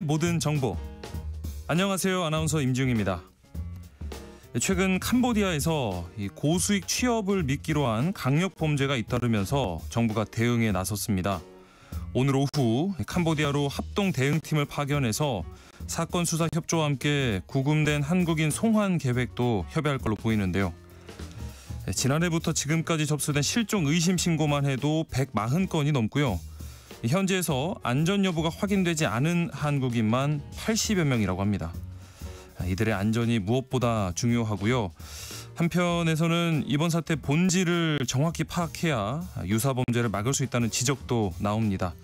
모든 정보. 안녕하세요. 아나운서 임지웅입니다. 최근 캄보디아에서 고수익 취업을 미끼로 한 강력 범죄가 잇따르면서 정부가 대응에 나섰습니다. 오늘 오후 캄보디아로 합동 대응팀을 파견해서 사건 수사 협조와 함께 구금된 한국인 송환 계획도 협의할 걸로 보이는데요. 지난해부터 지금까지 접수된 실종 의심 신고만 해도 140건이 넘고요. 현지에서 안전 여부가 확인되지 않은 한국인만 80여 명이라고 합니다. 이들의 안전이 무엇보다 중요하고요. 한편에서는 이번 사태 본질을 정확히 파악해야 유사범죄를 막을 수 있다는 지적도 나옵니다.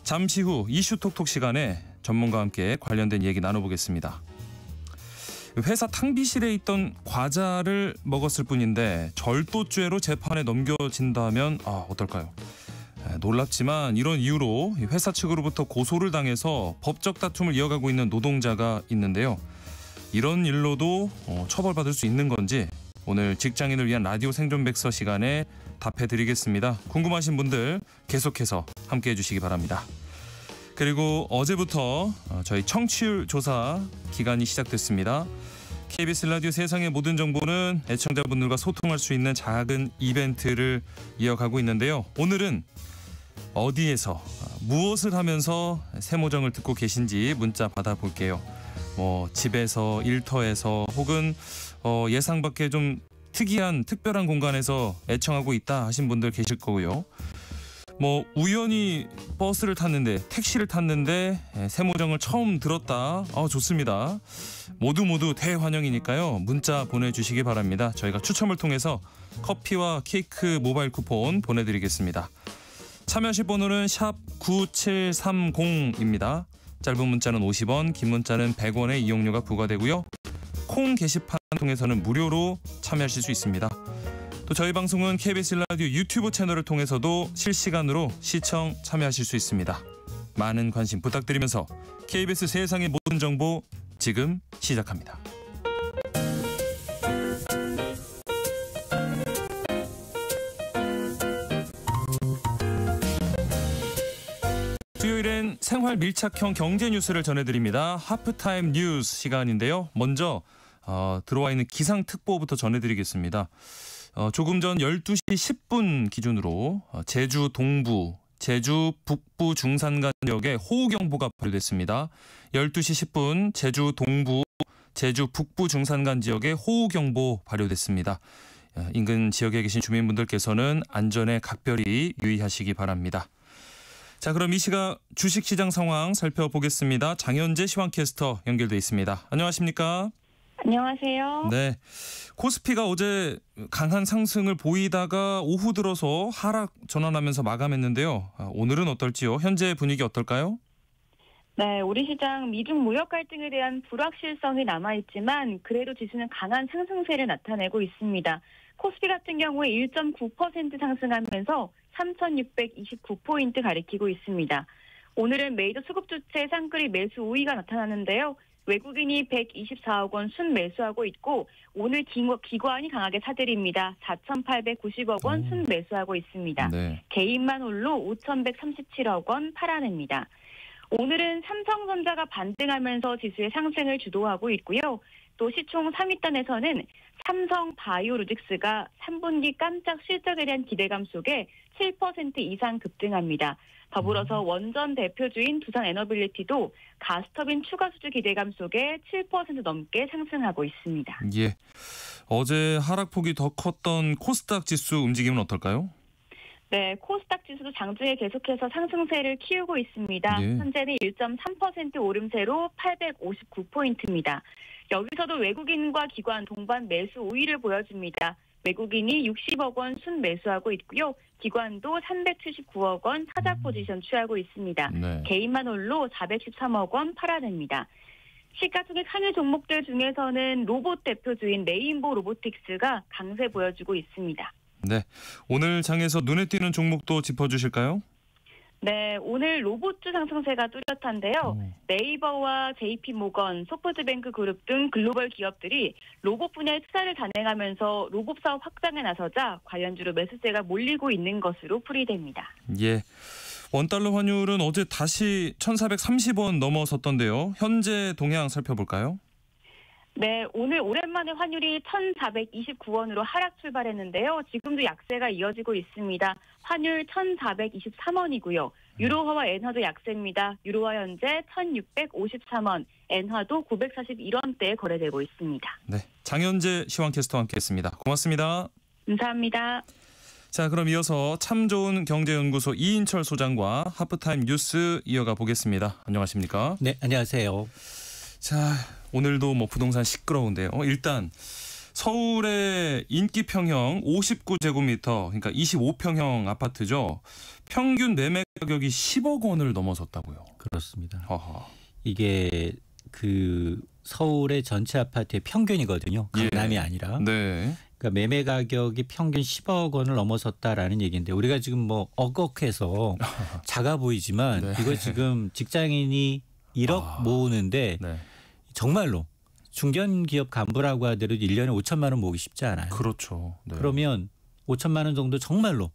잠시 후 이슈톡톡 시간에 전문가와 함께 관련된 얘기 나눠보겠습니다. 회사 탕비실에 있던 과자를 먹었을 뿐인데 절도죄로 재판에 넘겨진다면 어떨까요? 놀랍지만 이런 이유로 회사 측으로부터 고소를 당해서 법적 다툼을 이어가고 있는 노동자가 있는데요. 이런 일로도 처벌받을 수 있는 건지 오늘 직장인을 위한 라디오 생존백서 시간에 답해드리겠습니다. 궁금하신 분들 계속해서 함께해 주시기 바랍니다. 그리고 어제부터 저희 청취율 조사 기간이 시작됐습니다. KBS 라디오 세상의 모든 정보는 애청자분들과 소통할 수 있는 작은 이벤트를 이어가고 있는데요. 오늘은 어디에서 무엇을 하면서 세모정을 듣고 계신지 문자 받아볼게요. 집에서, 일터에서 혹은 예상 밖에 좀 특별한 공간에서 애청하고 있다 하신 분들 계실 거고요. 우연히 버스를 탔는데, 택시를 탔는데 세모정을 처음 들었다. 좋습니다. 모두 대환영이니까요. 문자 보내주시기 바랍니다. 저희가 추첨을 통해서 커피와 케이크 모바일 쿠폰 보내드리겠습니다. 참여하실 번호는 샵 9730입니다. 짧은 문자는 50원, 긴 문자는 100원의 이용료가 부과되고요. 콩 게시판 통해서는 무료로 참여하실 수 있습니다. 또 저희 방송은 KBS 라디오 유튜브 채널을 통해서도 실시간으로 시청 참여하실 수 있습니다. 많은 관심 부탁드리면서 KBS 세상의 모든 정보 지금 시작합니다. 수요일엔 생활 밀착형 경제 뉴스를 전해드립니다. 하프타임 뉴스 시간인데요. 먼저 들어와 있는 기상특보부터 전해드리겠습니다. 조금 전 12시 10분 기준으로 제주 동부, 제주 북부 중산간 지역에 호우경보가 발효됐습니다. 12시 10분 제주 동부, 제주 북부 중산간 지역에 호우경보 발효됐습니다. 인근 지역에 계신 주민분들께서는 안전에 각별히 유의하시기 바랍니다. 자, 그럼 이 시각 주식시장 상황 살펴보겠습니다. 장현재 시황캐스터 연결돼 있습니다. 안녕하십니까? 안녕하세요. 네, 코스피가 어제 강한 상승을 보이다가 오후 들어서 하락 전환하면서 마감했는데요. 오늘은 어떨지요? 현재 분위기 어떨까요? 네, 우리 시장 미중 무역 갈등에 대한 불확실성이 남아있지만 그래도 지수는 강한 상승세를 나타내고 있습니다. 코스피 같은 경우에 1.9% 상승하면서 3,629포인트 가리키고 있습니다. 오늘은 메이저 수급주체 쌍끌이 매수 우위가 나타나는데요. 외국인이 124억 원 순매수하고 있고 오늘 기관이 강하게 사들입니다. 4,890억 원 순매수하고 있습니다. 네. 개인만 홀로 5,137억 원 팔아냅니다. 오늘은 삼성전자가 반등하면서 지수의 상승을 주도하고 있고요. 또 시총 3위단에서는 삼성바이오로직스가 3분기 깜짝 실적에 대한 기대감 속에 7% 이상 급등합니다. 더불어서 원전 대표주인 두산에너빌리티도 가스터빈 추가 수주 기대감 속에 7% 넘게 상승하고 있습니다. 예, 어제 하락폭이 더 컸던 코스닥 지수 움직임은 어떨까요? 네, 코스닥 지수도 장중에 계속해서 상승세를 키우고 있습니다. 예. 현재는 1.3% 오름세로 859포인트입니다. 여기서도 외국인과 기관 동반 매수 우위를 보여줍니다. 외국인이 60억 원 순매수하고 있고요. 기관도 379억 원 타자 포지션 취하고 있습니다. 네. 개인만 홀로 413억 원 팔아냅니다. 시가총액 상위 종목들 중에서는 로봇 대표주인 레인보 로보틱스가 강세 보여주고 있습니다. 네, 오늘 장에서 눈에 띄는 종목도 짚어주실까요? 네, 오늘 로봇주 상승세가 뚜렷한데요. 네이버와 JP모건, 소프트뱅크 그룹 등 글로벌 기업들이 로봇 분야의 투자를 단행하면서 로봇 사업 확장에 나서자 관련주로 매수세가 몰리고 있는 것으로 풀이됩니다. 예, 원달러 환율은 어제 다시 1,430원 넘어섰던데요. 현재 동향 살펴볼까요? 네, 오늘 오랜만에 환율이 1,429원으로 하락 출발했는데요. 지금도 약세가 이어지고 있습니다. 환율 1,423원이고요. 유로화와 엔화도 약세입니다. 유로화 현재 1,653원, 엔화도 941원대에 거래되고 있습니다. 네, 장현재 시황캐스터와 함께했습니다. 고맙습니다. 감사합니다. 자, 그럼 이어서 참 좋은 경제연구소 이인철 소장과 하프타임 뉴스 이어가 보겠습니다. 안녕하십니까? 네, 안녕하세요. 자, 오늘도 뭐 부동산 시끄러운데요. 일단 서울의 인기평형 59제곱미터, 그러니까 25평형 아파트죠. 평균 매매 가격이 10억 원을 넘어섰다고요. 그렇습니다. 허허. 이게 그 서울의 전체 아파트의 평균이거든요. 강남이 예. 아니라. 네. 그러니까 매매 가격이 평균 10억 원을 넘어섰다라는 얘기인데 우리가 지금 뭐 억억해서 작아 보이지만 네. 이거 지금 직장인이 1억 모으는데 네. 정말로 중견기업 간부라고 하더라도 1년에 5천만 원 모으기 쉽지 않아요. 그렇죠. 네. 그러면 5천만 원 정도 정말로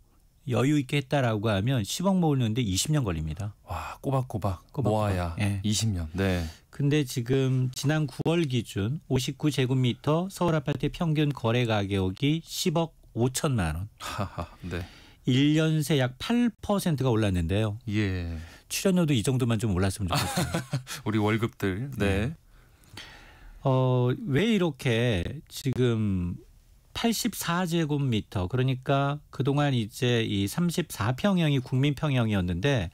여유 있게 했다라고 하면 10억 모으는데 20년 걸립니다. 와, 꼬박꼬박 꼬박꼬박. 모아야 예. 20년. 네. 근데 지금 지난 9월 기준 59제곱미터 서울 아파트의 평균 거래 가격이 10억 5천만 원. 하하. 네. 1년 새 약 8%가 올랐는데요. 예. 출연료도 이 정도만 좀 올랐으면 좋겠어요. 우리 월급들. 네. 왜 이렇게 지금 84제곱미터 그러니까 그동안 이제 이 34평형이 국민평형이었는데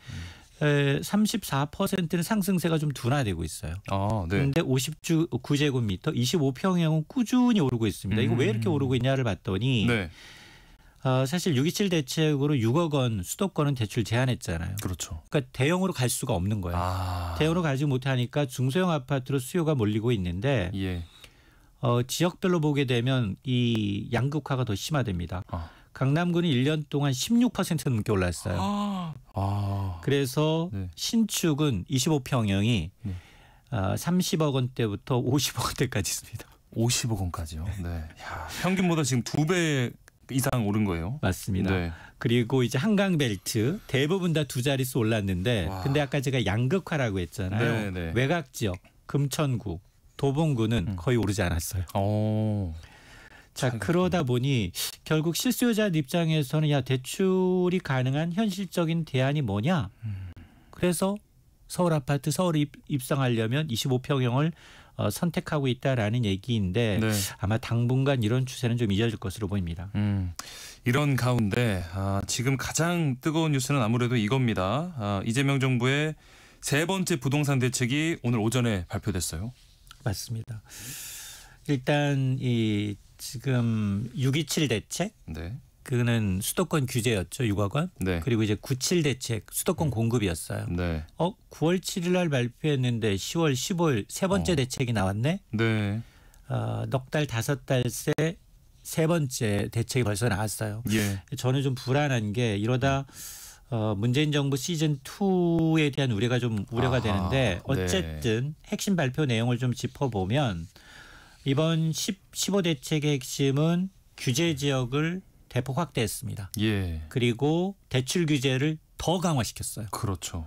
34%는 상승세가 좀 둔화되고 있어요. 아, 네. 그런데 59제곱미터 25평형은 꾸준히 오르고 있습니다. 이거 왜 이렇게 오르고 있냐를 봤더니 네. 사실 6.27 대책으로 6억 원 수도권은 대출 제한했잖아요. 그렇죠. 그러니까 대형으로 갈 수가 없는 거예요. 대형으로 가지 못하니까 중소형 아파트로 수요가 몰리고 있는데 예. 지역별로 보게 되면 이 양극화가 더 심화됩니다. 강남구는 1년 동안 16% 넘게 올랐어요. 그래서 네. 신축은 25평형이 네. 30억 원대부터 50억 원대까지 있습니다. 50억 원까지요. 네. 야, 평균보다 지금 2배 이상 오른 거예요. 맞습니다. 네. 그리고 이제 한강벨트 대부분 다 두 자릿수 올랐는데 와. 근데 아까 제가 양극화라고 했잖아요. 네, 네. 외곽 지역 금천구 도봉구는 거의 오르지 않았어요. 자, 그러다 보니 결국 실수요자 입장에서는 야 대출이 가능한 현실적인 대안이 뭐냐. 그래서 서울 아파트 서울에 입성하려면 25평형을 선택하고 있다라는 얘기인데 네. 아마 당분간 이런 추세는 좀 이어질 것으로 보입니다. 이런 가운데 지금 가장 뜨거운 뉴스는 아무래도 이겁니다. 이재명 정부의 세 번째 부동산 대책이 오늘 오전에 발표됐어요. 맞습니다. 일단 이 지금 6.27 대책 네. 그는 수도권 규제였죠. 6억 원. 네. 그리고 이제 9.7 대책 수도권 공급이었어요. 네. 9월 7일 날 발표했는데 10월 15일 세 번째 대책이 나왔네. 네. 넉 달, 5달 새 세 번째 대책이 벌써 나왔어요. 예. 저는 좀 불안한 게 이러다 문재인 정부 시즌 2에 대한 우려가 되는데 어쨌든 핵심 발표 내용을 좀 짚어보면 이번 15대책의 핵심은 규제 지역을 대폭 확대했습니다. 예. 그리고 대출 규제를 더 강화시켰어요. 그렇죠.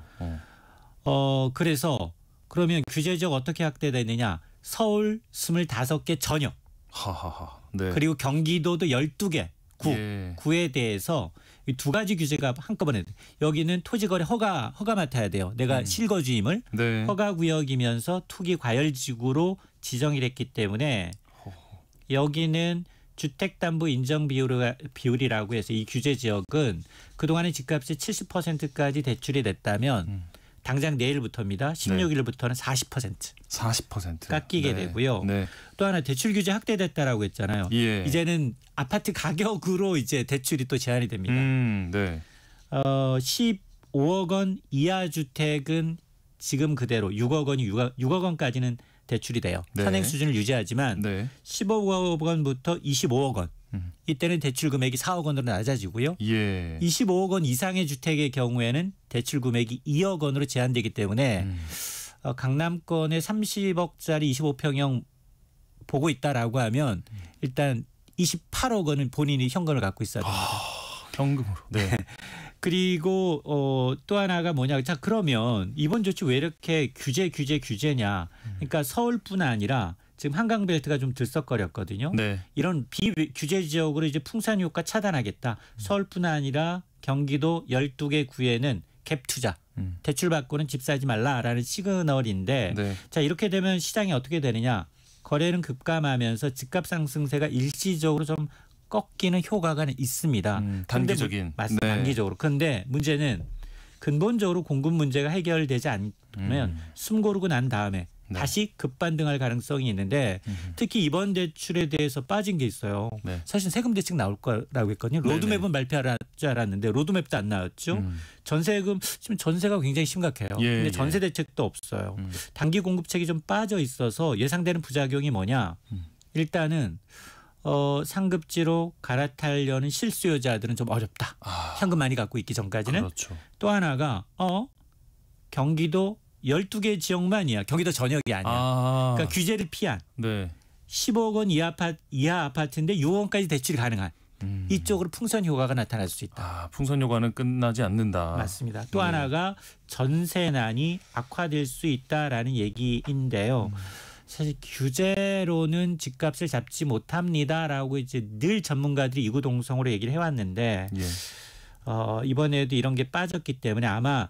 그래서 그러면 규제 지역 어떻게 확대되느냐? 서울 25개 전역. 하하하. 네. 그리고 경기도도 12개 구. 예. 구에 대해서 이 두 가지 규제가 한꺼번에 여기는 토지거래 허가 맡아야 돼요. 내가 실거주임을 네. 허가 구역이면서 투기 과열지구로 지정이 됐기 때문에 여기는 주택담보 인정 비율이라고 해서 이 규제 지역은 그동안의 집값의 70%까지 대출이 됐다면 당장 내일부터입니다. 16일부터는 40% 깎이게 네. 되고요. 네. 또 하나 대출 규제 확대됐다라고 했잖아요. 예. 이제는 아파트 가격으로 이제 대출이 또 제한이 됩니다. 네. 15억 원 이하 주택은 지금 그대로 6억 원까지는 대출이 돼요. 네. 선행 수준을 유지하지만 네. 15억 원부터 25억 원. 이때는 대출 금액이 4억 원으로 낮아지고요. 예. 25억 원 이상의 주택의 경우에는 대출 금액이 2억 원으로 제한되기 때문에 강남권에 30억짜리 25평형 보고 있다라고 하면 일단 28억 원은 본인이 현금을 갖고 있어야 됩니다. 현금으로. 네. 그리고 또 하나가 뭐냐. 자, 그러면 이번 조치 왜 이렇게 규제냐. 그러니까 서울뿐 아니라 지금 한강벨트가 좀 들썩거렸거든요. 네. 이런 비규제 지역으로 이제 풍산 효과 차단하겠다. 서울뿐 아니라 경기도 12개 구에는 갭 투자. 대출 받고는 집 사지 말라라는 시그널인데 네. 자, 이렇게 되면 시장이 어떻게 되느냐. 거래는 급감하면서 집값 상승세가 일시적으로 좀 꺾이는 효과가 있습니다. 단기적인. 맞습니다. 네. 단기적으로. 그런데 문제는 근본적으로 공급 문제가 해결되지 않으면 숨 고르고 난 다음에 네. 다시 급반등할 가능성이 있는데 특히 이번 대출에 대해서 빠진 게 있어요. 네. 사실 세금 대책 나올 거라고 했거든요. 로드맵은 발표할 줄 알았는데 로드맵도 안 나왔죠. 전세금 지금 전세가 굉장히 심각해요. 근데 전세 대책도 없어요. 단기 공급책이 좀 빠져 있어서 예상되는 부작용이 뭐냐. 일단은 상급지로 갈아타려는 실수요자들은 좀 어렵다. 현금 많이 갖고 있기 전까지는. 그렇죠. 또 하나가 경기도 12개 지역만이야. 경기도 전역이 아니야. 그러니까 규제를 피한 네. 15억 원 이하 아파트인데 6억 원까지 대출이 가능한 이쪽으로 풍선 효과가 나타날 수 있다. 풍선 효과는 끝나지 않는다. 맞습니다. 또 하나가 전세난이 악화될 수 있다라는 얘기인데요. 사실 규제로는 집값을 잡지 못합니다라고 이제 늘 전문가들이 이구동성으로 얘기를 해왔는데 이번에도 이런 게 빠졌기 때문에 아마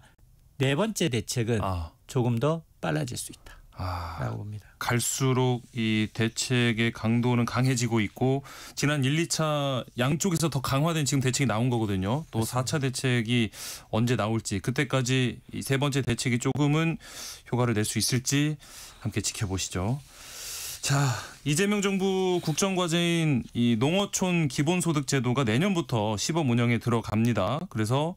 네 번째 대책은 조금 더 빨라질 수 있다라고 봅니다. 갈수록 이 대책의 강도는 강해지고 있고 지난 1, 2차 양쪽에서 더 강화된 지금 대책이 나온 거거든요. 또 맞습니다. 4차 대책이 언제 나올지 그때까지 이 세 번째 대책이 조금은 효과를 낼 수 있을지 함께 지켜보시죠. 자, 이재명 정부 국정과제인 이 농어촌 기본소득제도가 내년부터 시범 운영에 들어갑니다. 그래서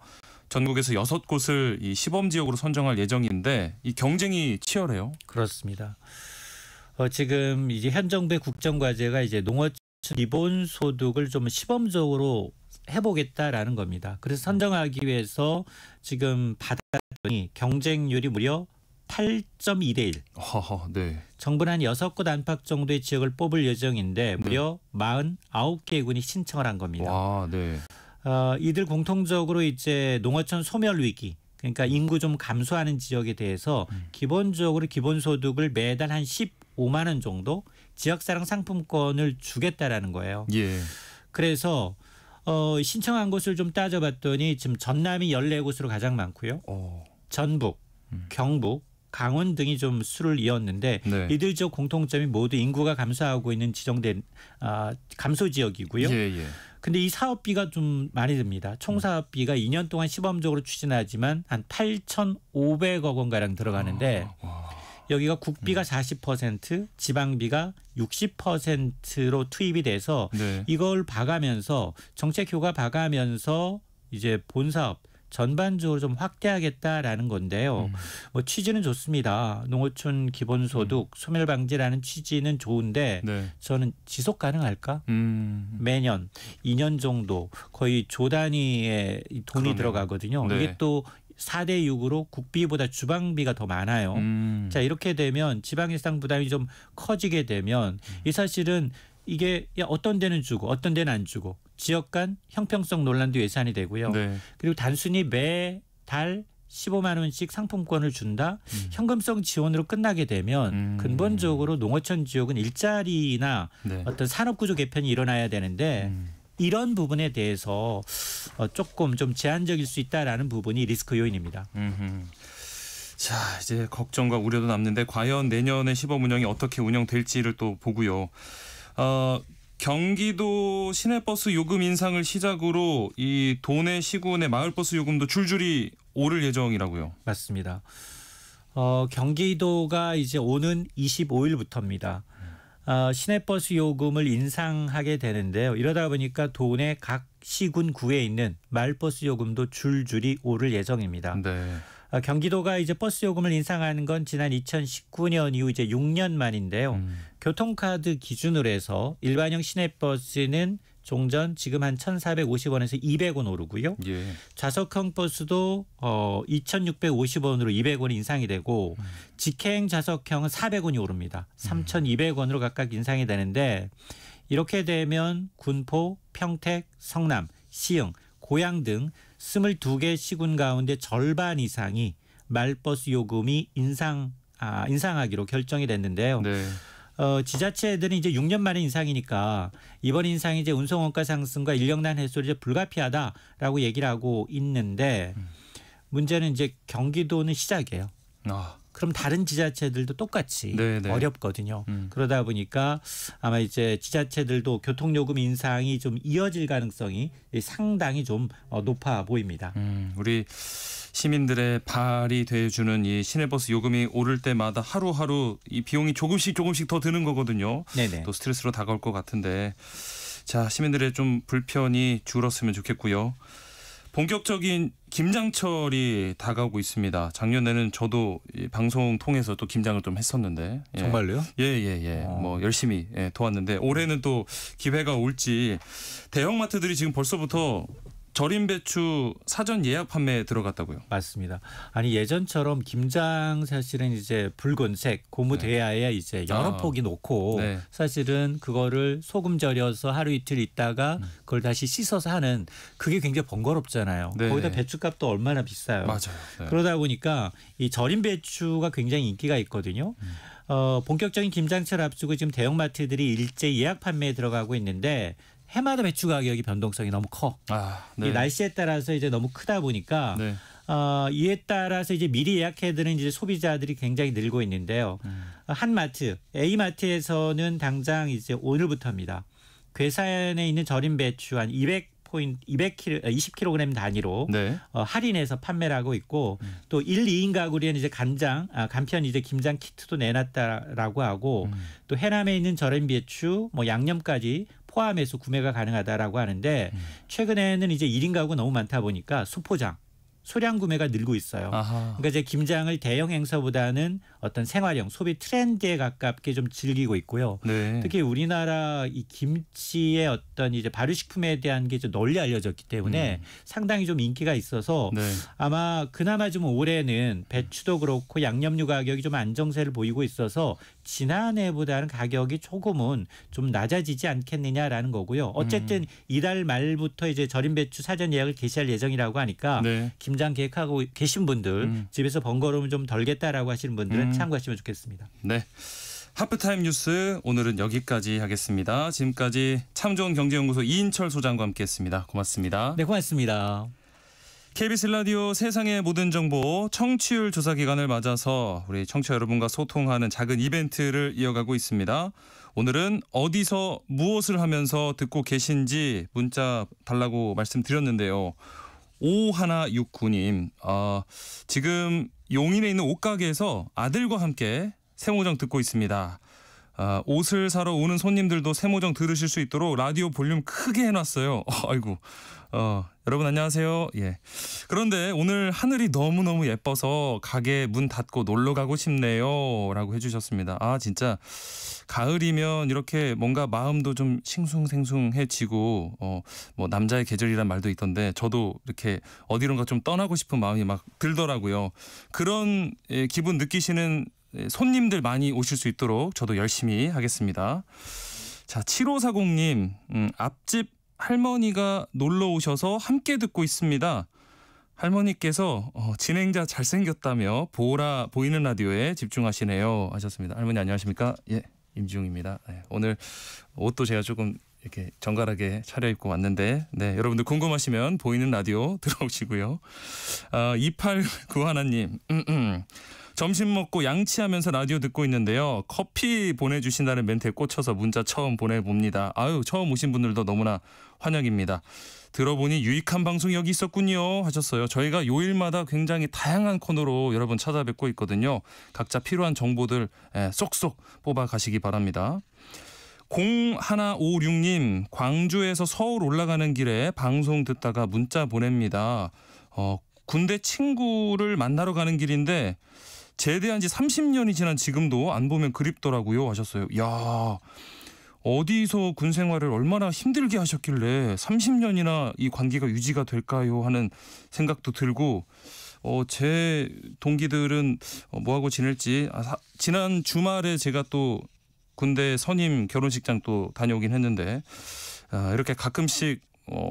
전국에서 6곳을 이 시범 지역으로 선정할 예정인데 이 경쟁이 치열해요. 그렇습니다. 지금 이제 현 정부의 국정과제가 이제 농어촌 기본소득을 좀 시범적으로 해보겠다라는 겁니다. 그래서 선정하기 위해서 지금 받았더니 경쟁률이 무려 8.2대 1. 네. 정부는 한 6곳 안팎 정도의 지역을 뽑을 예정인데 무려 49개 군이 신청을 한 겁니다. 와, 네. 이들 공통적으로 이제 농어촌 소멸 위기, 그러니까 인구 좀 감소하는 지역에 대해서 기본적으로 기본소득을 매달 한 15만 원 정도 지역사랑 상품권을 주겠다라는 거예요. 예. 그래서 신청한 곳을 좀 따져봤더니 지금 전남이 14곳으로 가장 많고요. 전북, 경북, 강원 등이 좀 수를 이었는데 네. 이들 지역 공통점이 모두 인구가 감소하고 있는 지정된 감소 지역이고요. 예. 근데 이 사업비가 좀 많이 듭니다. 총 사업비가 2년 동안 시범적으로 추진하지만 한 8,500억 원가량 들어가는데 여기가 국비가 40%, 지방비가 60%로 투입이 돼서 네. 이걸 봐가면서 정책 효과 봐가면서 이제 본사업 전반적으로 좀 확대하겠다라는 건데요. 뭐 취지는 좋습니다. 농어촌 기본소득 소멸 방지라는 취지는 좋은데 네. 저는 지속 가능할까? 매년 2년 정도 거의 조 단위의 돈이 그러네요. 들어가거든요. 네. 이게 또 4대 6으로 국비보다 주방비가 더 많아요. 자, 이렇게 되면 지방 예산 부담이 좀 커지게 되면 이 사실은 이게 어떤 데는 주고 어떤 데는 안 주고 지역 간 형평성 논란도 예산이 되고요. 네. 그리고 단순히 매달 15만 원씩 상품권을 준다. 현금성 지원으로 끝나게 되면 근본적으로 농어촌 지역은 일자리나 네. 어떤 산업구조 개편이 일어나야 되는데 이런 부분에 대해서 조금 좀 제한적일 수 있다라는 부분이 리스크 요인입니다. 자, 이제 걱정과 우려도 남는데 과연 내년의 시범 운영이 어떻게 운영될지를 또 보고요. 경기도 시내버스 요금 인상을 시작으로 이 도내 시군의 마을버스 요금도 줄줄이 오를 예정이라고요. 맞습니다. 경기도가 이제 오는 25일부터입니다. 시내버스 요금을 인상하게 되는데요. 이러다 보니까 도내 각 시군 구에 있는 마을버스 요금도 줄줄이 오를 예정입니다. 네. 경기도가 이제 버스 요금을 인상하는 건 지난 2019년 이후 이제 6년 만인데요. 교통카드 기준으로 해서 일반형 시내버스는 종전 지금 한 1,450원에서 200원 오르고요. 예. 좌석형 버스도 2,650원으로 200원이 인상이 되고 직행 좌석형은 400원이 오릅니다. 3,200원으로 각각 인상이 되는데 이렇게 되면 군포, 평택, 성남, 시흥, 고양 등 22개 시군 가운데 절반 이상이 말버스 요금이 인상하기로 결정이 됐는데요. 네. 지자체들은 이제 6년 만에 인상이니까 이번 인상이 이제 운송원가 상승과 인력난 해소를 이제 불가피하다라고 얘기를 하고 있는데 문제는 이제 경기도는 시작이에요. 그럼 다른 지자체들도 똑같이 네네. 어렵거든요. 그러다 보니까 아마 이제 지자체들도 교통요금 인상이 좀 이어질 가능성이 상당히 좀 높아 보입니다. 우리 시민들의 발이 돼주는 이 시내버스 요금이 오를 때마다 하루하루 이 비용이 조금씩 더 드는 거거든요. 네네. 또 스트레스로 다가올 것 같은데 자 시민들의 좀 불편이 줄었으면 좋겠고요. 본격적인 김장철이 다가오고 있습니다. 작년에는 저도 이 방송 통해서 또 김장을 좀 했었는데 정말로요? 예. 뭐 열심히 도왔는데 올해는 또 기회가 올지 대형마트들이 지금 벌써부터 절임 배추 사전 예약 판매에 들어갔다고요. 맞습니다. 아니 예전처럼 김장 사실은 이제 붉은색 고무 대야에 이제 여러 폭이 놓고 네. 사실은 그거를 소금 절여서 하루 이틀 있다가 그걸 다시 씻어서 하는 그게 굉장히 번거롭잖아요. 네. 거기다 배추값도 얼마나 비싸요. 맞아요. 네. 그러다 보니까 이 절임 배추가 굉장히 인기가 있거든요. 본격적인 김장철 앞두고 지금 대형마트들이 일제 예약 판매에 들어가고 있는데 해마다 배추 가격이 변동성이 너무 커. 네. 이 날씨에 따라서 이제 너무 크다 보니까 네. 이에 따라서 이제 미리 예약해두는 이제 소비자들이 굉장히 늘고 있는데요. 한 마트, A마트에서는 당장 이제 오늘부터입니다. 괴산에 있는 절임 배추 한 20kg 단위로 네. 할인해서 판매를 하고 있고 또 1, 2인 가구리에는 이제 간편 이제 김장 키트도 내놨다라고 하고 또 해남에 있는 절임 배추, 뭐 양념까지 포함해서 구매가 가능하다라고 하는데 최근에는 이제 1인 가구 너무 많다 보니까 소포장, 소량 구매가 늘고 있어요. 그러니까 이제 김장을 대형 행사보다는 어떤 생활형 소비 트렌드에 가깝게 좀 즐기고 있고요. 네. 특히 우리나라 이 김치의 어떤 이제 발효식품에 대한 게 좀 널리 알려졌기 때문에 상당히 좀 인기가 있어서 네. 아마 그나마 좀 올해는 배추도 그렇고 양념류 가격이 좀 안정세를 보이고 있어서 지난해보다는 가격이 조금은 좀 낮아지지 않겠느냐라는 거고요. 어쨌든 이달 말부터 이제 절임 배추 사전 예약을 개시할 예정이라고 하니까 네. 김장 계획하고 계신 분들 집에서 번거로움 좀 덜겠다라고 하시는 분들은 참고하시면 좋겠습니다. 네. 하프타임 뉴스 오늘은 여기까지 하겠습니다. 지금까지 참 좋은 경제연구소 이인철 소장과 함께했습니다. 고맙습니다. 네, 고맙습니다. KBS 라디오 세상의 모든 정보 청취율 조사 기간을 맞아서 우리 청취자 여러분과 소통하는 작은 이벤트를 이어가고 있습니다. 오늘은 어디서 무엇을 하면서 듣고 계신지 문자 달라고 말씀드렸는데요. 5169님 지금 용인에 있는 옷가게에서 아들과 함께 세모정 듣고 있습니다. 옷을 사러 오는 손님들도 세모정 들으실 수 있도록 라디오 볼륨 크게 해놨어요. 아이고 여러분 안녕하세요. 예. 그런데 오늘 하늘이 너무너무 예뻐서 가게 문 닫고 놀러 가고 싶네요 라고 해주셨습니다. 진짜 가을이면 이렇게 뭔가 마음도 좀 싱숭생숭해지고 뭐 남자의 계절이란 말도 있던데 저도 이렇게 어디론가 좀 떠나고 싶은 마음이 막 들더라고요. 그런 기분 느끼시는 손님들 많이 오실 수 있도록 저도 열심히 하겠습니다. 자, 7540님 앞집 할머니가 놀러 오셔서 함께 듣고 있습니다. 할머니께서 진행자 잘생겼다며 보라 보이는 라디오에 집중하시네요 하셨습니다. 할머니 안녕하십니까? 예, 임지웅입니다. 네, 오늘 옷도 제가 조금 이렇게 정갈하게 차려입고 왔는데 여러분들 궁금하시면 보이는 라디오 들어오시고요. 2891님 점심 먹고 양치하면서 라디오 듣고 있는데요. 커피 보내주신다는 멘트에 꽂혀서 문자 처음 보내봅니다. 처음 오신 분들도 너무나 환영입니다. 들어보니 유익한 방송이 여기 있었군요 하셨어요. 저희가 요일마다 굉장히 다양한 코너로 여러분 찾아뵙고 있거든요. 각자 필요한 정보들 쏙쏙 뽑아가시기 바랍니다. 0156님 광주에서 서울 올라가는 길에 방송 듣다가 문자 보냅니다. 군대 친구를 만나러 가는 길인데 제대한 지 30년이 지난 지금도 안 보면 그립더라고요 하셨어요. 이야, 어디서 군 생활을 얼마나 힘들게 하셨길래 30년이나 이 관계가 유지가 될까요 하는 생각도 들고 제 동기들은 뭐하고 지낼지 지난 주말에 제가 또 군대 선임 결혼식장 또 다녀오긴 했는데 이렇게 가끔씩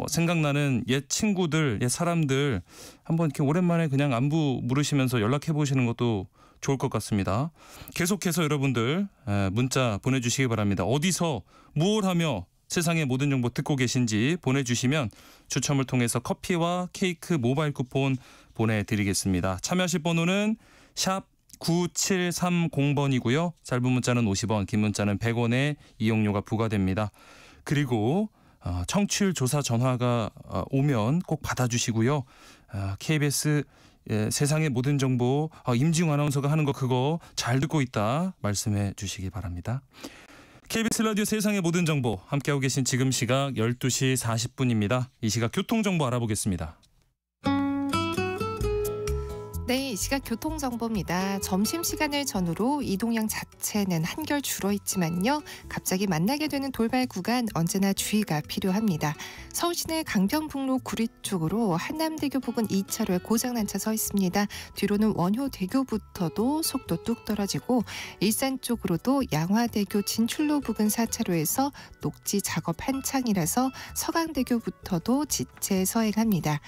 생각나는 옛 친구들, 옛 사람들 한번 이렇게 오랜만에 그냥 안부 물으시면서 연락해 보시는 것도 좋을 것 같습니다. 계속해서 여러분들 문자 보내주시기 바랍니다. 어디서 뭘 하며 세상의 모든 정보 듣고 계신지 보내주시면 추첨을 통해서 커피와 케이크 모바일 쿠폰 보내드리겠습니다. 참여하실 번호는 샵 9730번이고요. 짧은 문자는 50원, 긴 문자는 100원의 이용료가 부과됩니다. 그리고 청취율 조사 전화가 오면 꼭 받아주시고요. KBS 세상의 모든 정보 임지웅 아나운서가 하는 거 그거 잘 듣고 있다 말씀해 주시기 바랍니다. KBS 라디오 세상의 모든 정보 함께하고 계신 지금 시각 12시 40분입니다. 이 시각 교통정보 알아보겠습니다. 네, 이 시각 교통정보입니다. 점심시간을 전후로 이동량 자체는 한결 줄어있지만요. 갑자기 만나게 되는 돌발 구간 언제나 주의가 필요합니다. 서울시내 강변북로 구리 쪽으로 한남대교 부근 2차로에 고장난 차 서 있습니다. 뒤로는 원효대교부터도 속도 뚝 떨어지고 일산 쪽으로도 양화대교 진출로 부근 4차로에서 녹지 작업 한창이라서 서강대교부터도 지체 서행합니다.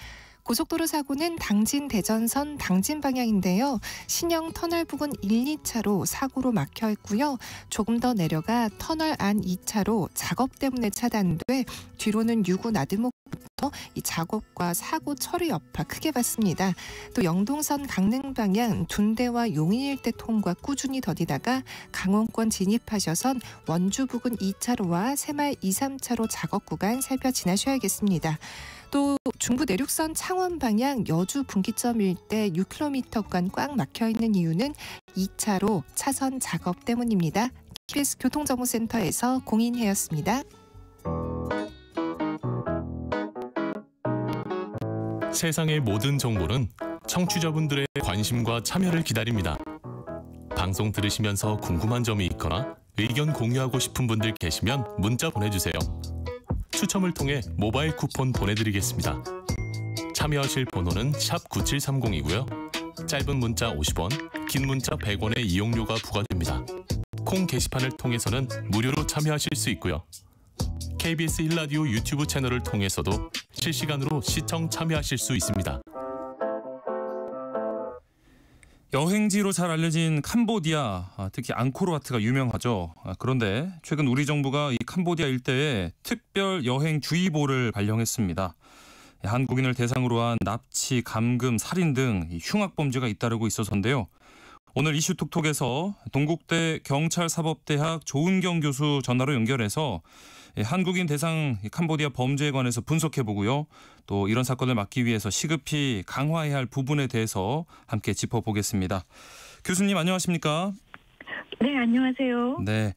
고속도로 사고는 당진 대전선 당진 방향인데요. 신영 터널 부근 1, 2차로 사고로 막혀 있고요. 조금 더 내려가 터널 안 2차로 작업 때문에 차단돼 뒤로는 유구 나들목부터 이 작업과 사고 처리 여파 크게 받습니다. 또 영동선 강릉 방향 둔대와 용인 일대 통과 꾸준히 더디다가 강원권 진입하셔선 원주 부근 2차로와 새마을 2, 3차로 작업 구간 살펴 지나셔야겠습니다. 또 중부 내륙선 창원 방향 여주 분기점 일대 6km간 꽉 막혀 있는 이유는 2차로 차선 작업 때문입니다. KBS 교통정보센터에서 공인혜였습니다. 세상의 모든 정보는 청취자분들의 관심과 참여를 기다립니다. 방송 들으시면서 궁금한 점이 있거나 의견 공유하고 싶은 분들 계시면 문자 보내주세요. 추첨을 통해 모바일 쿠폰 보내드리겠습니다. 참여하실 번호는 샵 9730이고요. 짧은 문자 50원, 긴 문자 100원의 이용료가 부과됩니다. 콩 게시판을 통해서는 무료로 참여하실 수 있고요. KBS 1라디오 유튜브 채널을 통해서도 실시간으로 시청 참여하실 수 있습니다. 여행지로 잘 알려진 캄보디아, 특히 앙코르와트가 유명하죠. 그런데 최근 우리 정부가 이 캄보디아 일대에 특별 여행주의보를 발령했습니다. 한국인을 대상으로 한 납치, 감금, 살인 등 흉악범죄가 잇따르고 있어서인데요. 오늘 이슈톡톡에서 동국대 경찰사법대학 조은경 교수 전화로 연결해서 한국인 대상 캄보디아 범죄에 관해서 분석해보고요. 또 이런 사건을 막기 위해서 시급히 강화해야 할 부분에 대해서 함께 짚어보겠습니다. 교수님 안녕하십니까? 네, 안녕하세요. 네,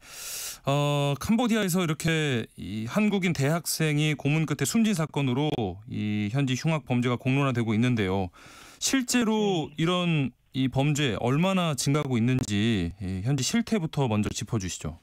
캄보디아에서 이렇게 이 한국인 대학생이 고문 끝에 숨진 사건으로 이 현지 흉악 범죄가 공론화되고 있는데요. 실제로 이런 이 범죄 얼마나 증가하고 있는지 현지 실태부터 먼저 짚어주시죠.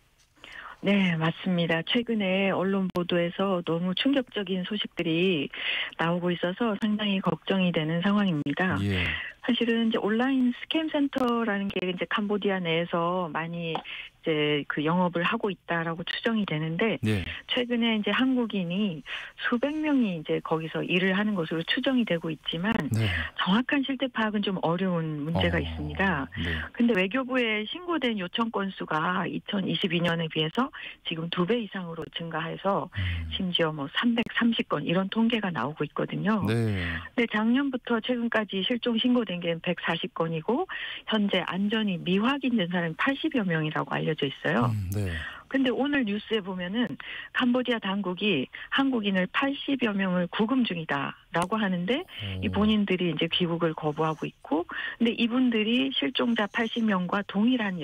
네, 맞습니다. 최근에 언론 보도에서 너무 충격적인 소식들이 나오고 있어서 상당히 걱정이 되는 상황입니다. 예. 사실은 이제 온라인 스캠 센터라는 게 이제 캄보디아 내에서 많이 이제 그 영업을 하고 있다라고 추정이 되는데 네. 최근에 이제 한국인이 수백 명이 이제 거기서 일을 하는 것으로 추정이 되고 있지만 네. 정확한 실태 파악은 좀 어려운 문제가 있습니다. 네. 근데 외교부에 신고된 요청 건수가 2022년에 비해서 지금 2배 이상으로 증가해서 심지어 뭐 330건 이런 통계가 나오고 있거든요. 네. 근데 작년부터 최근까지 실종 신고된 게 140건이고 현재 안전이 미확인된 사람이 80여 명이라고 알려져 있어요. 네. 근데 오늘 뉴스에 보면은 캄보디아 당국이 한국인을 80여 명을 구금 중이다라고 하는데 이 본인들이 이제 귀국을 거부하고 있고, 근데 이분들이 실종자 80명과 동일한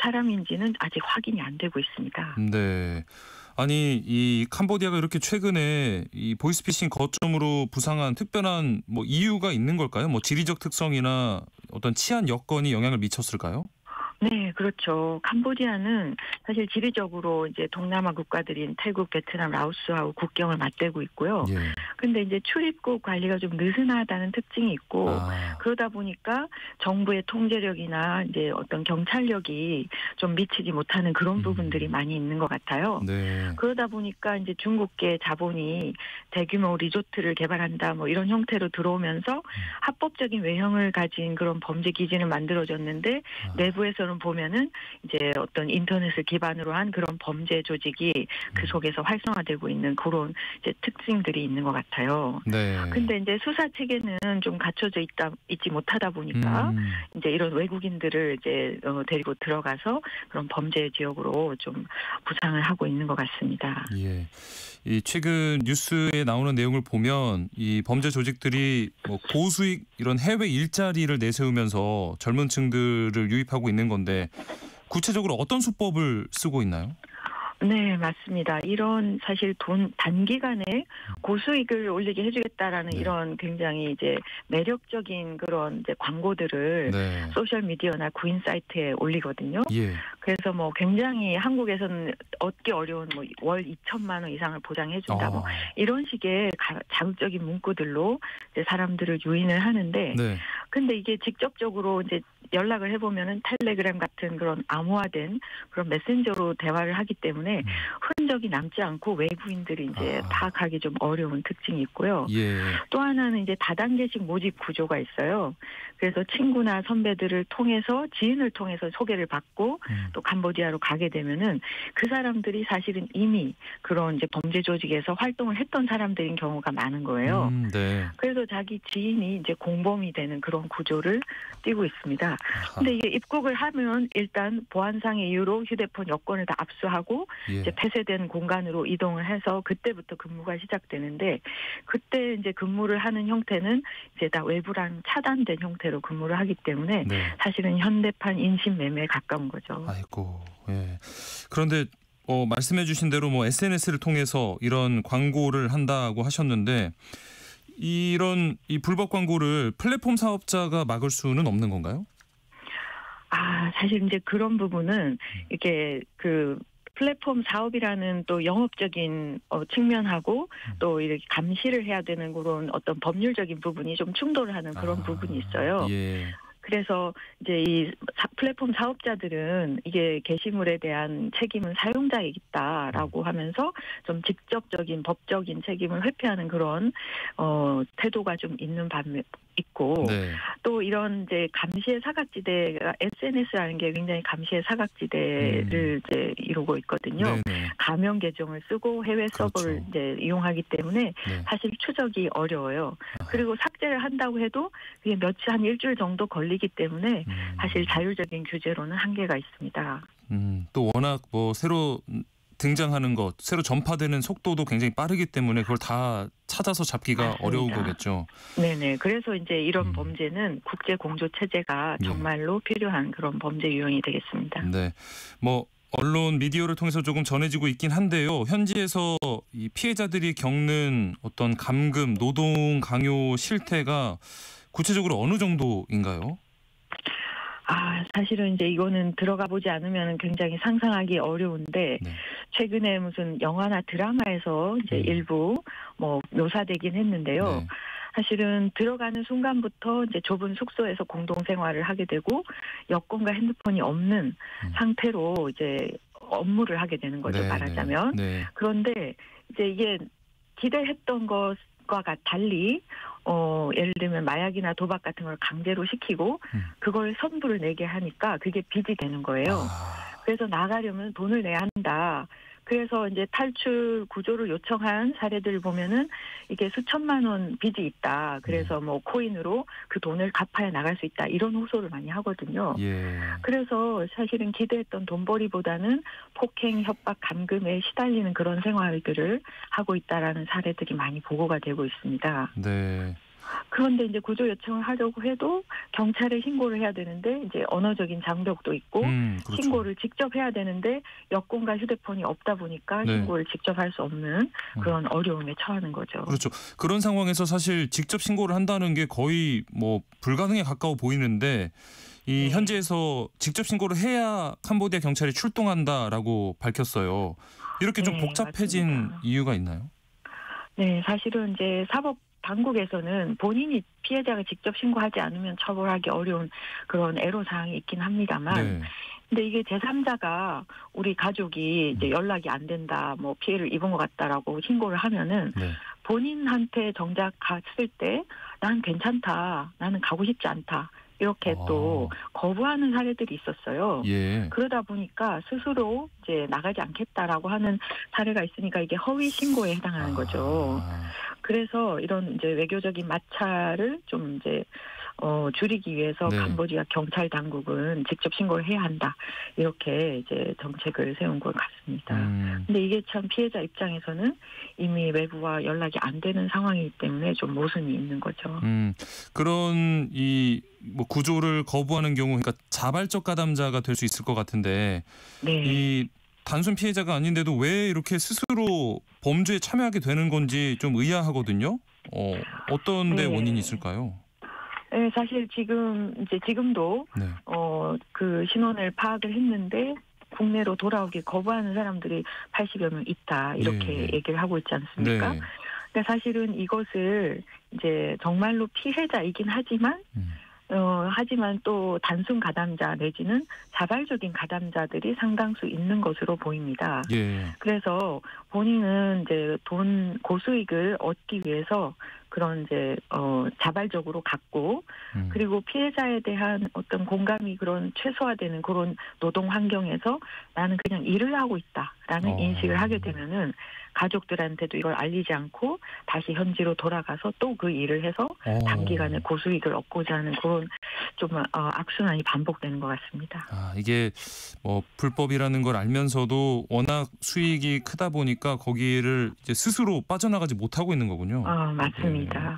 사람인지는 아직 확인이 안 되고 있습니다. 네. 아니 이 캄보디아가 이렇게 최근에 이 보이스피싱 거점으로 부상한 특별한 뭐 이유가 있는 걸까요? 뭐 지리적 특성이나 어떤 치안 여건이 영향을 미쳤을까요? 네, 그렇죠. 캄보디아는 사실 지리적으로 이제 동남아 국가들인 태국, 베트남, 라오스하고 국경을 맞대고 있고요. 예. 근데 이제 출입국 관리가 좀 느슨하다는 특징이 있고 그러다 보니까 정부의 통제력이나 이제 어떤 경찰력이 좀 미치지 못하는 그런 부분들이 많이 있는 것 같아요. 네. 그러다 보니까 이제 중국계 자본이 대규모 리조트를 개발한다 뭐 이런 형태로 들어오면서 합법적인 외형을 가진 그런 범죄 기지를 만들어졌는데 내부에서는 보면은 이제 어떤 인터넷을 기반으로 한 그런 범죄 조직이 그 속에서 활성화되고 있는 그런 이제 특징들이 있는 것 같아요. 네. 근데 이제 수사 체계는 좀 갖춰져 있지 못하다 보니까 이제 이런 외국인들을 이제 데리고 들어가서 그런 범죄 지역으로 좀 부상을 하고 있는 것 같습니다. 예. 이 최근 뉴스에 나오는 내용을 보면 이 범죄 조직들이 뭐 고수익 이런 해외 일자리를 내세우면서 젊은 층들을 유입하고 있는 건데 구체적으로 어떤 수법을 쓰고 있나요? 네, 맞습니다. 이런 사실 단기간에 고수익을 올리게 해주겠다라는 네. 이런 굉장히 이제 매력적인 그런 이제 광고들을 네. 소셜 미디어나 구인 사이트에 올리거든요. 예. 그래서 뭐 굉장히 한국에서는 얻기 어려운 뭐 월 2천만 원 이상을 보장해준다 뭐 이런 식의 자극적인 문구들로 이제 사람들을 유인을 하는데, 네. 근데 이게 직접적으로 이제 연락을 해보면은 텔레그램 같은 그런 암호화된 그런 메신저로 대화를 하기 때문에 흔적이 남지 않고 외부인들이 이제 파악하기 좀 어려운 특징이 있고요. 예. 또 하나는 이제 다단계식 모집 구조가 있어요. 그래서 친구나 선배들을 통해서 지인을 통해서 소개를 받고 또 캄보디아로 가게 되면은 그 사람들이 사실은 이미 그런 이제 범죄 조직에서 활동을 했던 사람들인 경우가 많은 거예요. 네. 그래서 자기 지인이 이제 공범이 되는 그런 구조를 띠고 있습니다. 근데 이게 입국을 하면 일단 보안상의 이유로 휴대폰 여권을 다 압수하고 예. 이제 폐쇄된 공간으로 이동을 해서 그때부터 근무가 시작되는데, 그때 이제 근무를 하는 형태는 이제 다 외부랑 차단된 형태로 근무를 하기 때문에 네. 사실은 현대판 인신매매에 가까운 거죠. 아이고. 예. 그런데 말씀해주신 대로 뭐 SNS를 통해서 이런 광고를 한다고 하셨는데 이런 이 불법 광고를 플랫폼 사업자가 막을 수는 없는 건가요? 사실 이제 그런 부분은 이렇게 그 플랫폼 사업이라는 또 영업적인 측면하고 또 이렇게 감시를 해야 되는 그런 어떤 법률적인 부분이 좀 충돌을 하는 그런 부분이 있어요. 예. 그래서 이제 이 플랫폼 사업자들은 이게 게시물에 대한 책임은 사용자에 있다라고 하면서 좀 직접적인 법적인 책임을 회피하는 그런 태도가 좀 있는 반면 있고, 네. 또 이런 이제 감시의 사각지대가 SNS라는 게 굉장히 감시의 사각지대를 이제 이루고 있거든요. 네네. 가명 계정을 쓰고 해외 서버를 그렇죠. 이제 이용하기 때문에 네. 사실 추적이 어려워요. 그리고 삭제를 한다고 해도 그게 며칠 한 일주일 정도 걸리기 때문에 사실 자율적인 규제로는 한계가 있습니다. 또 워낙 뭐 새로 등장하는 것, 새로 전파되는 속도도 굉장히 빠르기 때문에 그걸 다 찾아서 잡기가 맞습니다. 어려운 거겠죠. 네네. 그래서 이제 이런 범죄는 국제 공조 체제가 정말로 필요한 그런 범죄 유형이 되겠습니다. 네. 뭐 언론 미디어를 통해서 조금 전해지고 있긴 한데요. 현지에서 이 피해자들이 겪는 어떤 감금, 노동 강요 실태가 구체적으로 어느 정도인가요? 사실은 이제 이거는 들어가 보지 않으면 굉장히 상상하기 어려운데, 네. 최근에 무슨 영화나 드라마에서 이제 일부 뭐 묘사되긴 했는데요. 네. 사실은 들어가는 순간부터 이제 좁은 숙소에서 공동 생활을 하게 되고 여권과 핸드폰이 없는 상태로 이제 업무를 하게 되는 거죠, 네, 말하자면. 네. 그런데 이제 이게 기대했던 것과 달리 예를 들면 마약이나 도박 같은 걸 강제로 시키고 그걸 선불을 내게 하니까 그게 빚이 되는 거예요. 그래서 나가려면 돈을 내야 한다. 그래서 이제 탈출 구조를 요청한 사례들을 보면은 이게 수천만 원 빚이 있다. 그래서 뭐 코인으로 그 돈을 갚아야 나갈 수 있다. 이런 호소를 많이 하거든요. 예. 그래서 사실은 기대했던 돈벌이보다는 폭행, 협박, 감금에 시달리는 그런 생활들을 하고 있다라는 사례들이 많이 보고가 되고 있습니다. 네. 그런데 이제 구조 요청을 하려고 해도 경찰에 신고를 해야 되는데 이제 언어적인 장벽도 있고 그렇죠. 신고를 직접 해야 되는데 여권과 휴대폰이 없다 보니까 네. 신고를 직접 할 수 없는 그런 어려움에 처하는 거죠. 그렇죠. 그런 상황에서 사실 직접 신고를 한다는 게 거의 뭐 불가능에 가까워 보이는데 이 현지에서 직접 신고를 해야 캄보디아 경찰이 출동한다라고 밝혔어요. 이렇게 좀 네, 복잡해진 맞습니다. 이유가 있나요? 네, 사실은 이제 사법 당국에서는 본인이 피해자가 직접 신고하지 않으면 처벌하기 어려운 그런 애로사항이 있긴 합니다만, 네. 근데 이게 제3자가 우리 가족이 이제 연락이 안 된다, 뭐 피해를 입은 것 같다라고 신고를 하면은 네. 본인한테 정작 갔을 때 난 괜찮다, 나는 가고 싶지 않다 이렇게 또 거부하는 사례들이 있었어요. 예. 그러다 보니까 스스로 이제 나가지 않겠다라고 하는 사례가 있으니까 이게 허위 신고에 해당하는 거죠. 그래서 이런 이제 외교적인 마찰을 좀 이제 줄이기 위해서 네. 캄보디아 경찰 당국은 직접 신고를 해야 한다. 이렇게 이제 정책을 세운 것 같습니다. 근데 이게 참 피해자 입장에서는 이미 외부와 연락이 안 되는 상황이기 때문에 좀 모순이 있는 거죠. 그런 이 뭐 구조를 거부하는 경우, 그러니까 자발적 가담자가 될 수 있을 것 같은데, 네. 이 단순 피해자가 아닌데도 왜 이렇게 스스로 범죄에 참여하게 되는 건지 좀 의아하거든요. 어떤 데 네. 원인이 있을까요? 네, 사실 지금도 네. 그 신원을 파악을 했는데 국내로 돌아오기 거부하는 사람들이 80여 명 있다 이렇게 예. 얘기를 하고 있지 않습니까? 네. 그러니까 사실은 이것을 이제 정말로 피해자이긴 하지만 하지만 또 단순 가담자 내지는 자발적인 가담자들이 상당수 있는 것으로 보입니다. 예. 그래서 본인은 이제 고수익을 얻기 위해서 그런 이제 자발적으로 갖고 그리고 피해자에 대한 어떤 공감이 그런 최소화되는 그런 노동 환경에서 나는 그냥 일을 하고 있다라는 인식을 하게 되면은 가족들한테도 이걸 알리지 않고 다시 현지로 돌아가서 또 그 일을 해서 단기간에 고수익을 얻고자 하는 그런 좀 악순환이 반복되는 것 같습니다. 이게 뭐 불법이라는 걸 알면서도 워낙 수익이 크다 보니까 거기를 이제 스스로 빠져나가지 못하고 있는 거군요. 맞습니다.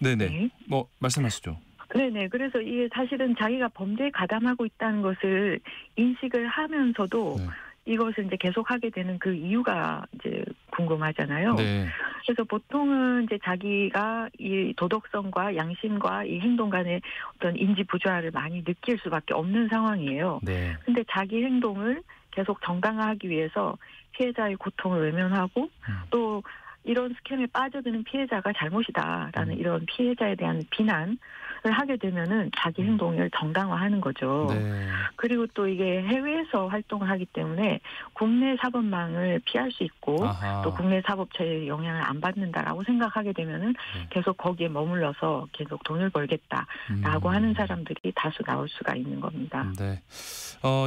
네네. 네. 뭐 말씀하시죠. 네네. 그래서 이게 사실은 자기가 범죄에 가담하고 있다는 것을 인식을 하면서도 네. 이것을 이제 계속하게 되는 그 이유가 이제 궁금하잖아요. 네. 그래서 보통은 이제 자기가 이 도덕성과 양심과 이 행동 간의 어떤 인지 부조화를 많이 느낄 수밖에 없는 상황이에요. 네. 근데 자기 행동을 계속 정당화하기 위해서 피해자의 고통을 외면하고 또 이런 스캠에 빠져드는 피해자가 잘못이다라는 이런 피해자에 대한 비난을 하게 되면은 자기 행동을 정당화하는 거죠. 네. 그리고 또 이게 해외에서 활동을 하기 때문에 국내 사법망을 피할 수 있고 또 국내 사법체에 영향을 안 받는다라고 생각하게 되면은 계속 거기에 머물러서 계속 돈을 벌겠다라고 하는 사람들이 다수 나올 수가 있는 겁니다. 네.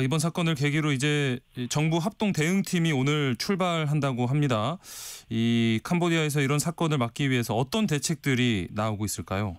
이번 사건을 계기로 이제 정부 합동 대응팀이 오늘 출발한다고 합니다. 이 캄보디아에서 이런 사건을 막기 위해서 어떤 대책들이 나오고 있을까요?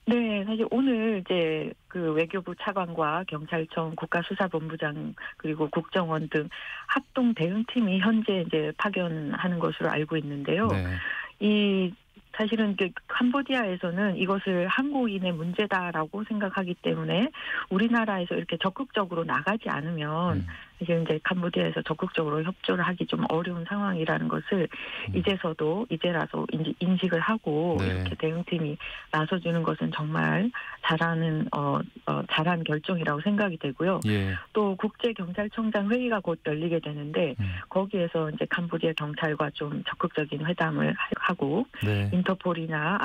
네, 사실 오늘 이제 그 외교부 차관과 경찰청 국가수사본부장 그리고 국정원 등 합동 대응팀이 현재 이제 파견하는 것으로 알고 있는데요. 네. 사실은 캄보디아에서는 이것을 한국인의 문제다라고 생각하기 때문에 우리나라에서 이렇게 적극적으로 나가지 않으면 사실 이제 캄보디아에서 적극적으로 협조를 하기 좀 어려운 상황이라는 것을 이제라서 인식을 하고 이렇게 대응팀이 나서주는 것은 정말 잘한 결정이라고 생각이 되고요. 예. 또 국제경찰청장 회의가 곧 열리게 되는데 거기에서 이제 캄보디아 경찰과 좀 적극적인 회담을 하고 인터폴이나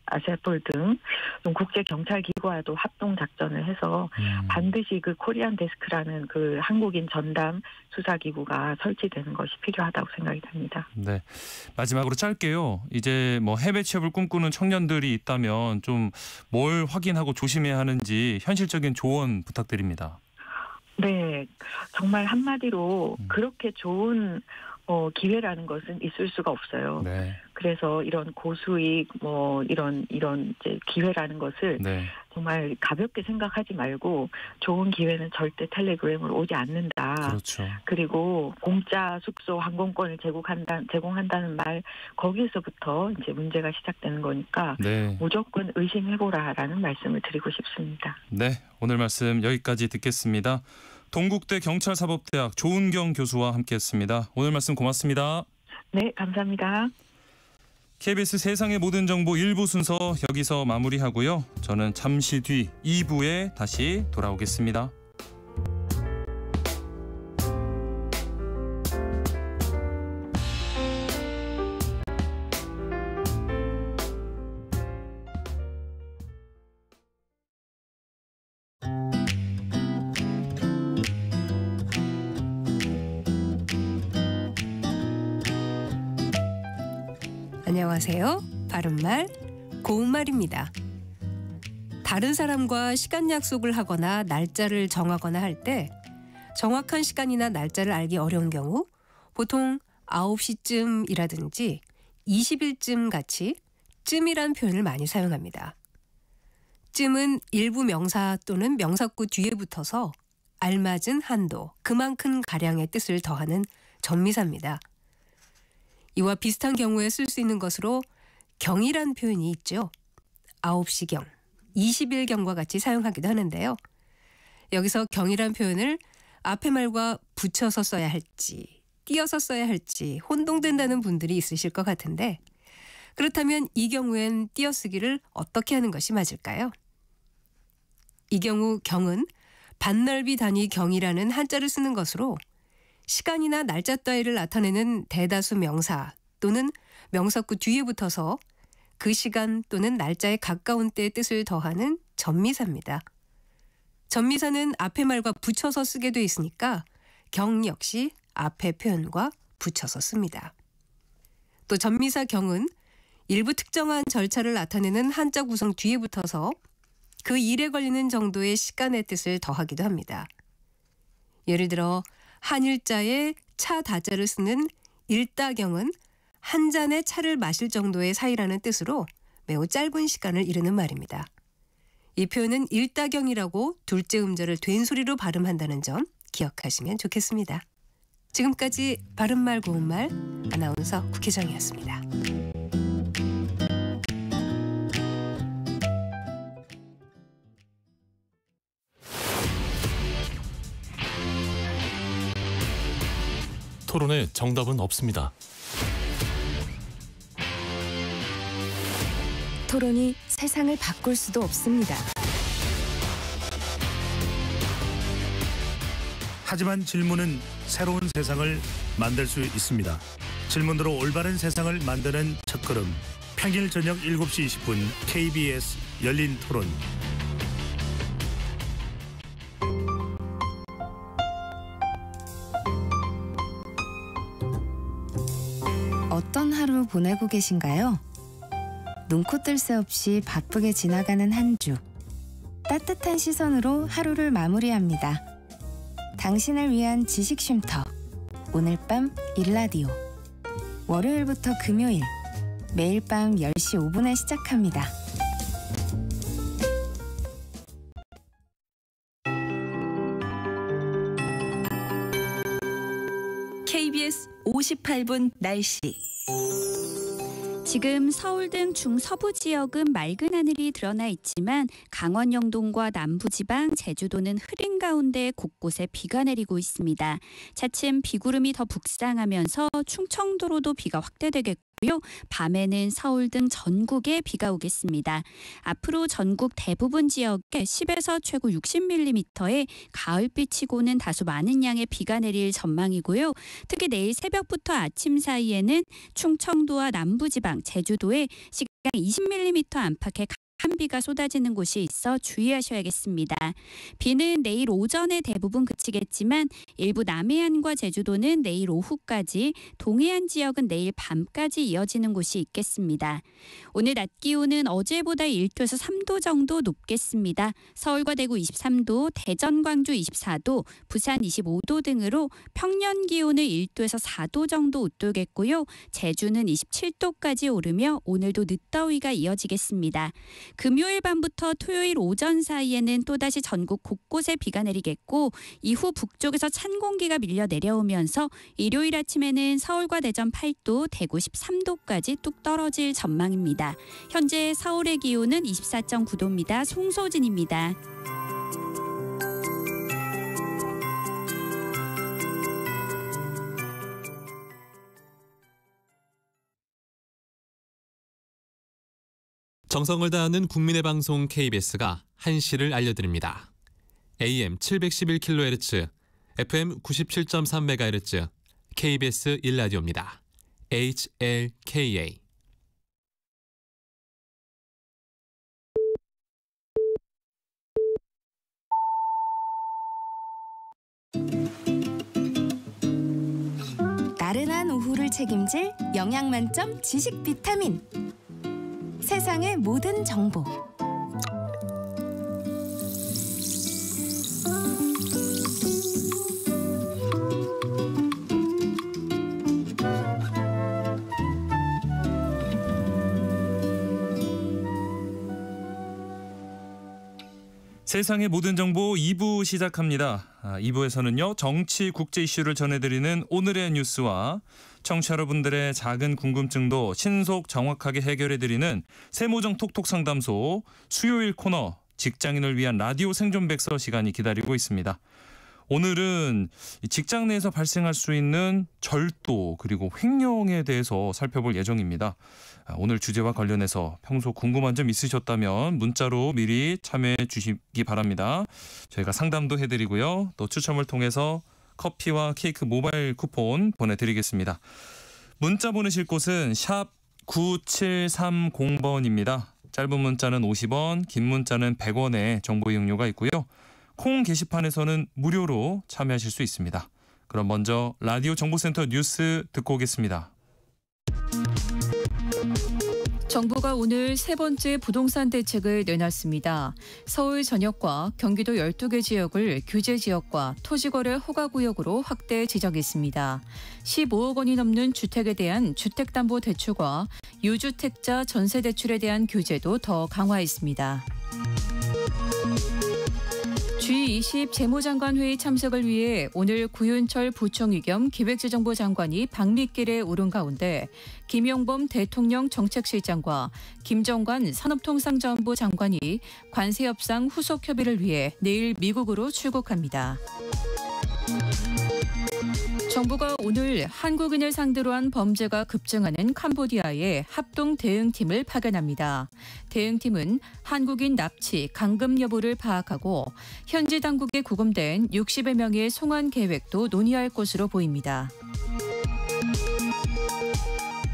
아세아폴 등 좀 국제 경찰 기구와도 합동 작전을 해서 반드시 그 코리안 데스크라는 그 한국인 전담 수사 기구가 설치되는 것이 필요하다고 생각이 됩니다. 네. 마지막으로 짧게요. 이제 뭐 해외 취업을 꿈꾸는 청년들이 있다면 좀 뭘 확인하고 조심해야 하는지 현실적인 조언 부탁드립니다. 네, 정말 한마디로 그렇게 좋은 기회라는 것은 있을 수가 없어요. 네. 그래서 이런 고수익 이런 이제 기회라는 것을 정말 가볍게 생각하지 말고 좋은 기회는 절대 텔레그램으로 오지 않는다. 그렇죠. 그리고 공짜 숙소 항공권을 제공한다는 말 거기에서부터 이제 문제가 시작되는 거니까 무조건 의심해보라라는 말씀을 드리고 싶습니다. 네, 오늘 말씀 여기까지 듣겠습니다. 동국대 경찰사법대학 조은경 교수와 함께했습니다. 오늘 말씀 고맙습니다. 네, 감사합니다. KBS 세상의 모든 정보 1부 순서 여기서 마무리하고요. 저는 잠시 뒤 2부에 다시 돌아오겠습니다. 안녕하세요. 바른말, 고운말입니다. 다른 사람과 시간 약속을 하거나 날짜를 정하거나 할 때 정확한 시간이나 날짜를 알기 어려운 경우 보통 9시쯤이라든지 20일쯤 같이 쯤이란 표현을 많이 사용합니다. 쯤은 일부 명사 또는 명사구 뒤에 붙어서 알맞은 한도, 그만큼 가량의 뜻을 더하는 전미사입니다. 이와 비슷한 경우에 쓸 수 있는 것으로 경이란 표현이 있죠. 9시경, 20일경과 같이 사용하기도 하는데요. 여기서 경이란 표현을 앞에 말과 붙여서 써야 할지, 띄어서 써야 할지 혼동된다는 분들이 있으실 것 같은데 그렇다면 이 경우엔 띄어쓰기를 어떻게 하는 것이 맞을까요? 이 경우 경은 반넓이 단위 경이라는 한자를 쓰는 것으로 시간이나 날짜 따위를 나타내는 대다수 명사 또는 명사구 뒤에 붙어서 그 시간 또는 날짜에 가까운 때의 뜻을 더하는 전미사입니다. 전미사는 앞에 말과 붙여서 쓰게 돼 있으니까 경 역시 앞에 표현과 붙여서 씁니다. 또 전미사 경은 일부 특정한 절차를 나타내는 한자 구성 뒤에 붙어서 그 일에 걸리는 정도의 시간의 뜻을 더하기도 합니다. 예를 들어 한일자에 차 다자를 쓰는 일다경은 한 잔의 차를 마실 정도의 사이라는 뜻으로 매우 짧은 시간을 이르는 말입니다. 이 표현은 일다경이라고 둘째 음절을 된소리로 발음한다는 점 기억하시면 좋겠습니다. 지금까지 바른말 고운말 아나운서 국혜정이었습니다. 토론에 정답은 없습니다. 토론이 세상을 바꿀 수도 없습니다. 하지만 질문은 새로운 세상을 만들 수 있습니다. 질문으로 올바른 세상을 만드는 첫걸음. 평일 저녁 7시 20분 KBS 열린 토론. 어떤 하루 보내고 계신가요? 눈코 뜰 새 없이 바쁘게 지나가는 한 주. 따뜻한 시선으로 하루를 마무리합니다. 당신을 위한 지식 쉼터. 오늘 밤 일라디오. 월요일부터 금요일. 매일 밤 10시 5분에 시작합니다. KBS 58분 날씨. 지금 서울 등 중서부 지역은 맑은 하늘이 드러나 있지만 강원 영동과 남부지방, 제주도는 흐린 가운데 곳곳에 비가 내리고 있습니다. 차츰 비구름이 더 북상하면서 충청도로도 비가 확대되겠고요. 밤에는 서울 등 전국에 비가 오겠습니다. 앞으로 전국 대부분 지역에 10에서 최고 60mm의 가을비치고는 다소 많은 양의 비가 내릴 전망이고요. 특히 내일 새벽부터 아침 사이에는 충청도와 남부지방, 제주도에 시간 20mm 안팎의 한비가 쏟아지는 곳이 있어 주의하셔야겠습니다. 비는 내일 오전에 대부분 그치겠지만 일부 남해안과 제주도는 내일 오후까지, 동해안 지역은 내일 밤까지 이어지는 곳이 있겠습니다. 오늘 낮 기온은 어제보다 1도에서 3도 정도 높겠습니다. 서울과 대구 23도, 대전, 광주 24도, 부산 25도 등으로 평년 기온은 1도에서 4도 정도 웃돌겠고요. 제주는 27도까지 오르며 오늘도 늦더위가 이어지겠습니다. 금요일 밤부터 토요일 오전 사이에는 또다시 전국 곳곳에 비가 내리겠고 이후 북쪽에서 찬 공기가 밀려 내려오면서 일요일 아침에는 서울과 대전 8도, 대구 13도까지 뚝 떨어질 전망입니다. 현재 서울의 기온은 24.9도입니다. 송소진입니다. 정성을 다하는 국민의 방송 KBS가 한시를 알려드립니다. AM 711kHz, FM 97.3MHz, KBS 1라디오입니다. HLKA. 나른한 오후를 책임질 영양 만점 지식 비타민. 세상의 모든 정보. 세상의 모든 정보 2부 시작합니다. 2부에서는요. 정치 국제 이슈를 전해드리는 오늘의 뉴스와 청취자 여러분들의 작은 궁금증도 신속 정확하게 해결해드리는 세모정 톡톡 상담소 수요일 코너 직장인을 위한 라디오 생존 백서 시간이 기다리고 있습니다. 오늘은 직장 내에서 발생할 수 있는 절도 그리고 횡령에 대해서 살펴볼 예정입니다. 오늘 주제와 관련해서 평소 궁금한 점 있으셨다면 문자로 미리 참여해 주시기 바랍니다. 저희가 상담도 해드리고요. 또 추첨을 통해서 커피와 케이크 모바일 쿠폰 보내드리겠습니다. 문자 보내실 곳은 샵 9730번입니다. 짧은 문자는 50원, 긴 문자는 100원의 정보 이용료가 있고요. 콩 게시판에서는 무료로 참여하실 수 있습니다. 그럼 먼저 라디오 정보센터 뉴스 듣고 오겠습니다. 정부가 오늘 세 번째 부동산 대책을 내놨습니다. 서울 전역과 경기도 12개 지역을 규제 지역과 토지거래 허가구역으로 확대 지정했습니다. 15억 원이 넘는 주택에 대한 주택담보대출과 유주택자 전세대출에 대한 규제도 더 강화했습니다. G20 재무장관 회의 참석을 위해 오늘 구윤철 부총리 겸 기획재정부 장관이 방미길에 오른 가운데 김용범 대통령 정책실장과 김정관 산업통상자원부 장관이 관세 협상 후속 협의를 위해 내일 미국으로 출국합니다. 정부가 오늘 한국인을 상대로 한 범죄가 급증하는 캄보디아에 합동 대응팀을 파견합니다. 대응팀은 한국인 납치, 감금 여부를 파악하고 현지 당국에 구금된 60여 명의 송환 계획도 논의할 것으로 보입니다.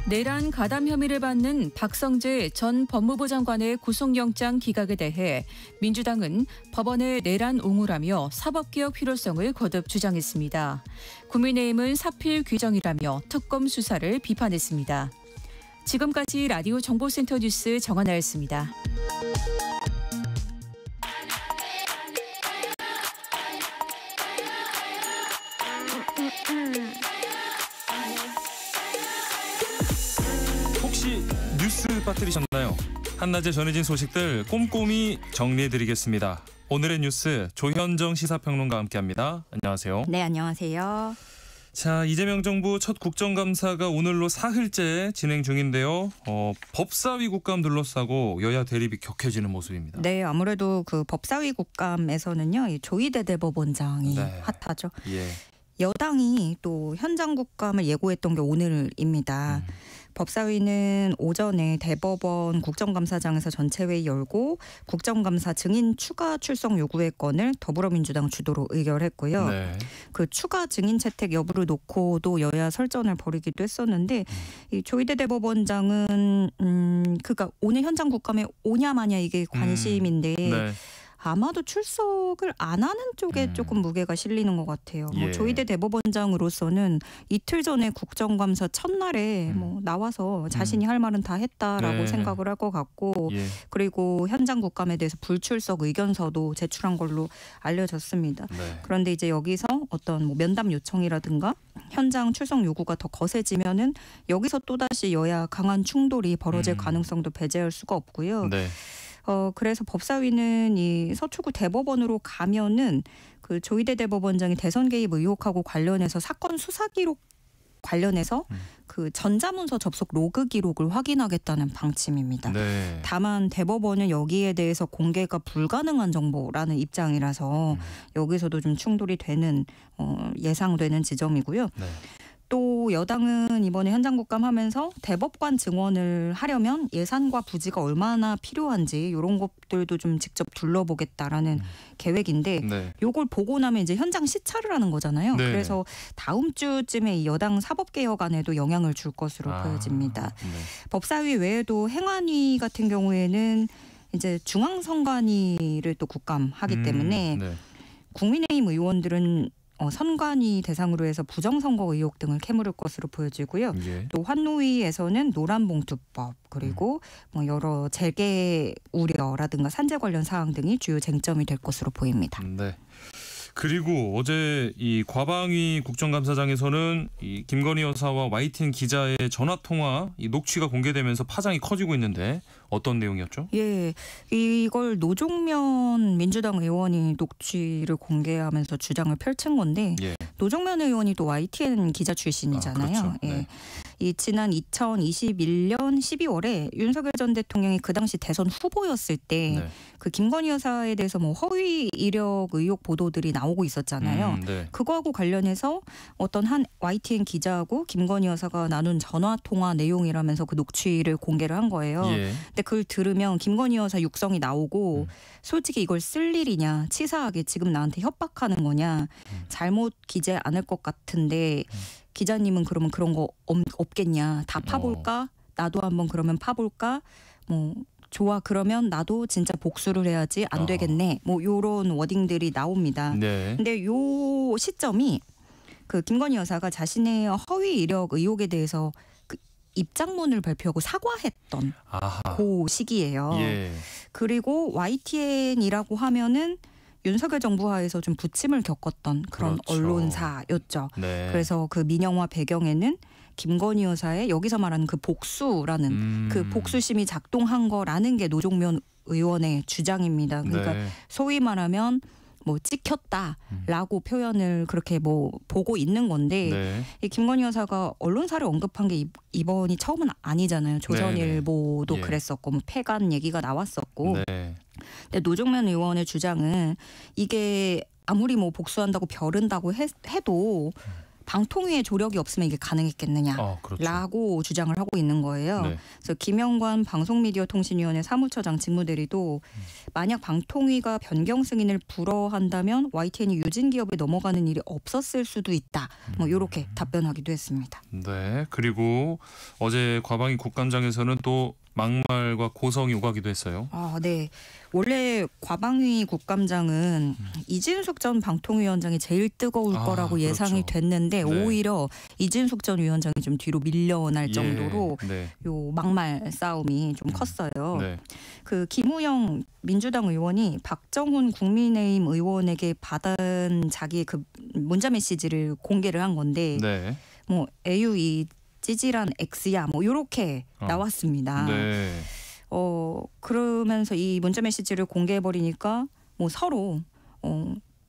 내란 가담 혐의를 받는 박성재 전 법무부 장관의 구속영장 기각에 대해 민주당은 법원의 내란 옹호라며 사법개혁 필요성을 거듭 주장했습니다. 국민의힘은 사필 규정이라며 특검 수사를 비판했습니다. 지금까지 라디오 정보센터 뉴스 정한나였습니다. 뉴스 빠뜨리셨나요? 한낮에 전해진 소식들 꼼꼼히 정리해드리겠습니다. 오늘의 뉴스 조현정 시사평론가와 함께합니다. 안녕하세요. 네, 안녕하세요. 자, 이재명 정부 첫 국정감사가 오늘로 사흘째 진행 중인데요. 법사위 국감 둘러싸고 여야 대립이 격해지는 모습입니다. 네, 아무래도 그 법사위 국감에서는요, 이 조희대 대법원장이 핫하죠. 예. 여당이 또 현장 국감을 예고했던 게 오늘입니다. 법사위는 오전에 대법원 국정감사장에서 전체 회의 열고 국정감사 증인 추가 출석 요구의 건을 더불어민주당 주도로 의결했고요. 네. 그 추가 증인 채택 여부를 놓고도 여야 설전을 벌이기도 했었는데 이 조희대 대법원장은 그러니까 오늘 현장 국감에 오냐 마냐 이게 관심인데 네. 아마도 출석을 안 하는 쪽에 조금 무게가 실리는 것 같아요. 예. 조희대 대법원장으로서는 이틀 전에 국정감사 첫날에 나와서 자신이 할 말은 다 했다라고 네. 생각을 할 것 같고 예. 그리고 현장 국감에 대해서 불출석 의견서도 제출한 걸로 알려졌습니다. 네. 그런데 이제 여기서 어떤 뭐 면담 요청이라든가 현장 출석 요구가 더 거세지면은 여기서 또다시 여야 강한 충돌이 벌어질 가능성도 배제할 수가 없고요. 네. 그래서 법사위는 이 서초구 대법원으로 가면은 그 조희대 대법원장이 대선 개입 의혹하고 관련해서 사건 수사 기록 관련해서 그 전자문서 접속 로그 기록을 확인하겠다는 방침입니다. 네. 다만 대법원은 여기에 대해서 공개가 불가능한 정보라는 입장이라서 여기서도 좀 충돌이 되는 예상되는 지점이고요. 네. 또 또 여당은 이번에 현장 국감하면서 대법관 증언을 하려면 예산과 부지가 얼마나 필요한지 이런 것들도 좀 직접 둘러보겠다라는 계획인데 네. 요걸 보고 나면 이제 현장 시찰을 하는 거잖아요. 네네. 그래서 다음 주쯤에 이 여당 사법개혁안에도 영향을 줄 것으로 보여집니다. 네. 법사위 외에도 행안위 같은 경우에는 이제 중앙선관위를 또 국감하기 때문에 네. 국민의힘 의원들은 선관위 대상으로 해서 부정선거 의혹 등을 캐물을 것으로 보여지고요. 예. 또 환노위에서는 노란봉투법 그리고 뭐 여러 재개 우려라든가 산재 관련 사항 등이 주요 쟁점이 될 것으로 보입니다. 네. 그리고 어제 이 과방위 국정감사장에서는 이 김건희 여사와 YTN 기자의 전화 통화 이 녹취가 공개되면서 파장이 커지고 있는데 어떤 내용이었죠? 예, 이걸 노종면 민주당 의원이 녹취를 공개하면서 주장을 펼친 건데 예. 노종면 의원이 또 YTN 기자 출신이잖아요. 그렇죠. 예. 네. 이 지난 2021년 12월에 윤석열 전 대통령이 그 당시 대선 후보였을 때 네. 그 김건희 여사에 대해서 뭐 허위 이력 의혹 보도들이 나오고 있었잖아요. 네. 그거하고 관련해서 어떤 한 YTN 기자하고 김건희 여사가 나눈 전화 통화 내용이라면서 그 녹취를 공개를 한 거예요. 예. 근데 그걸 들으면 김건희 여사 육성이 나오고 솔직히 이걸 쓸 일이냐, 치사하게 지금 나한테 협박하는 거냐, 잘못 기재 않을 것 같은데 기자님은 그러면 그런 거 없겠냐, 다 파볼까? 나도 한번 그러면 파볼까? 뭐 좋아, 그러면 나도 진짜 복수를 해야지, 안 되겠네. 뭐 요런 워딩들이 나옵니다. 네. 근데 요 시점이 그 김건희 여사가 자신의 허위 이력 의혹에 대해서 그 입장문을 발표하고 사과했던 아하. 그 시기예요. 예. 그리고 YTN이라고 하면은 윤석열 정부 하에서 좀 부침을 겪었던 그런 그렇죠. 언론사였죠. 네. 그래서 그 민영화 배경에는 김건희 여사의 여기서 말하는 그 복수라는 그 복수심이 작동한 거라는 게 노종면 의원의 주장입니다. 그러니까 네. 소위 말하면 뭐 찍혔다라고 표현을 그렇게 뭐 보고 있는 건데 네. 이 김건희 여사가 언론사를 언급한 게 이번이 처음은 아니잖아요. 조선일보도 예. 그랬었고 뭐 폐간 얘기가 나왔었고. 네. 근데 노종면 의원의 주장은 이게 아무리 뭐 복수한다고 벼른다고 해도 방통위의 조력이 없으면 이게 가능했겠느냐라고 그렇죠. 주장을 하고 있는 거예요. 네. 그래서 김영관 방송미디어통신위원회 사무처장 직무대리도 만약 방통위가 변경 승인을 불허한다면 YTN이 유진 기업에 넘어가는 일이 없었을 수도 있다. 뭐 이렇게 답변하기도 했습니다. 네. 그리고 어제 과방위 국감장에서는 또 막말과 고성이 오가기도 했어요. 아, 네. 원래 과방위 국감장은 이진숙 전 방통위원장이 제일 뜨거울 거라고 예상이 그렇죠. 됐는데 네. 오히려 이진숙 전 위원장이 좀 뒤로 밀려날 정도로 네. 요 막말 싸움이 좀 컸어요. 네. 그 김우영 민주당 의원이 박정훈 국민의힘 의원에게 받은 자기의 그 문자 메시지를 공개를 한 건데 네. 뭐 AU이 찌질한 X야 뭐 이렇게 나왔습니다. 네. 그러면서 이 문자 메시지를 공개해 버리니까 뭐 서로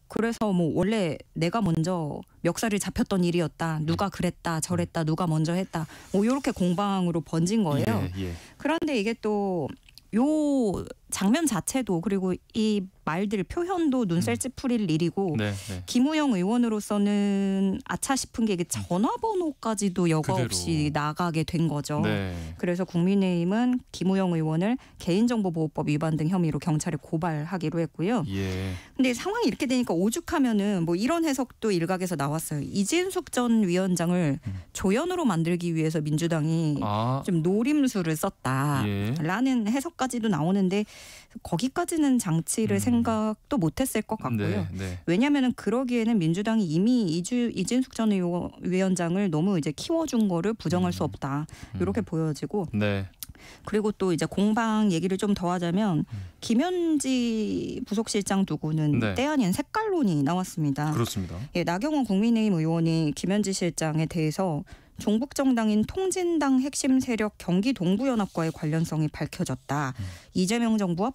그래서 뭐 원래 내가 먼저 멱살을 잡혔던 일이었다. 누가 그랬다 저랬다 누가 먼저 했다. 뭐 이렇게 공방으로 번진 거예요. 예. 그런데 이게 또 요 장면 자체도 그리고 이 말들 표현도 눈살 찌푸릴 일이고 네. 김우영 의원으로서는 아차 싶은 게 이게 전화번호까지도 여과 없이 나가게 된 거죠. 네. 그래서 국민의힘은 김우영 의원을 개인정보보호법 위반 등 혐의로 경찰에 고발하기로 했고요. 예. 근데 상황이 이렇게 되니까 오죽하면은 뭐 이런 해석도 일각에서 나왔어요. 이진숙 전 위원장을 조연으로 만들기 위해서 민주당이 좀 노림수를 썼다라는 해석까지도 나오는데 거기까지는 장치를 생각도 못했을 것 같고요. 네. 왜냐하면 그러기에는 민주당이 이미 이진숙 전 위원장을 너무 이제 키워준 거를 부정할 수 없다. 이렇게 보여지고. 네. 그리고 또 이제 공방 얘기를 좀 더 하자면 김현지 부속실장 두고는 때 아닌 색깔론이 나왔습니다. 그렇습니다. 예, 나경원 국민의힘 의원이 김현지 실장에 대해서 종북정당인 통진당 핵심 세력 경기동부연합과의 관련성이 밝혀졌다. 이재명 정부와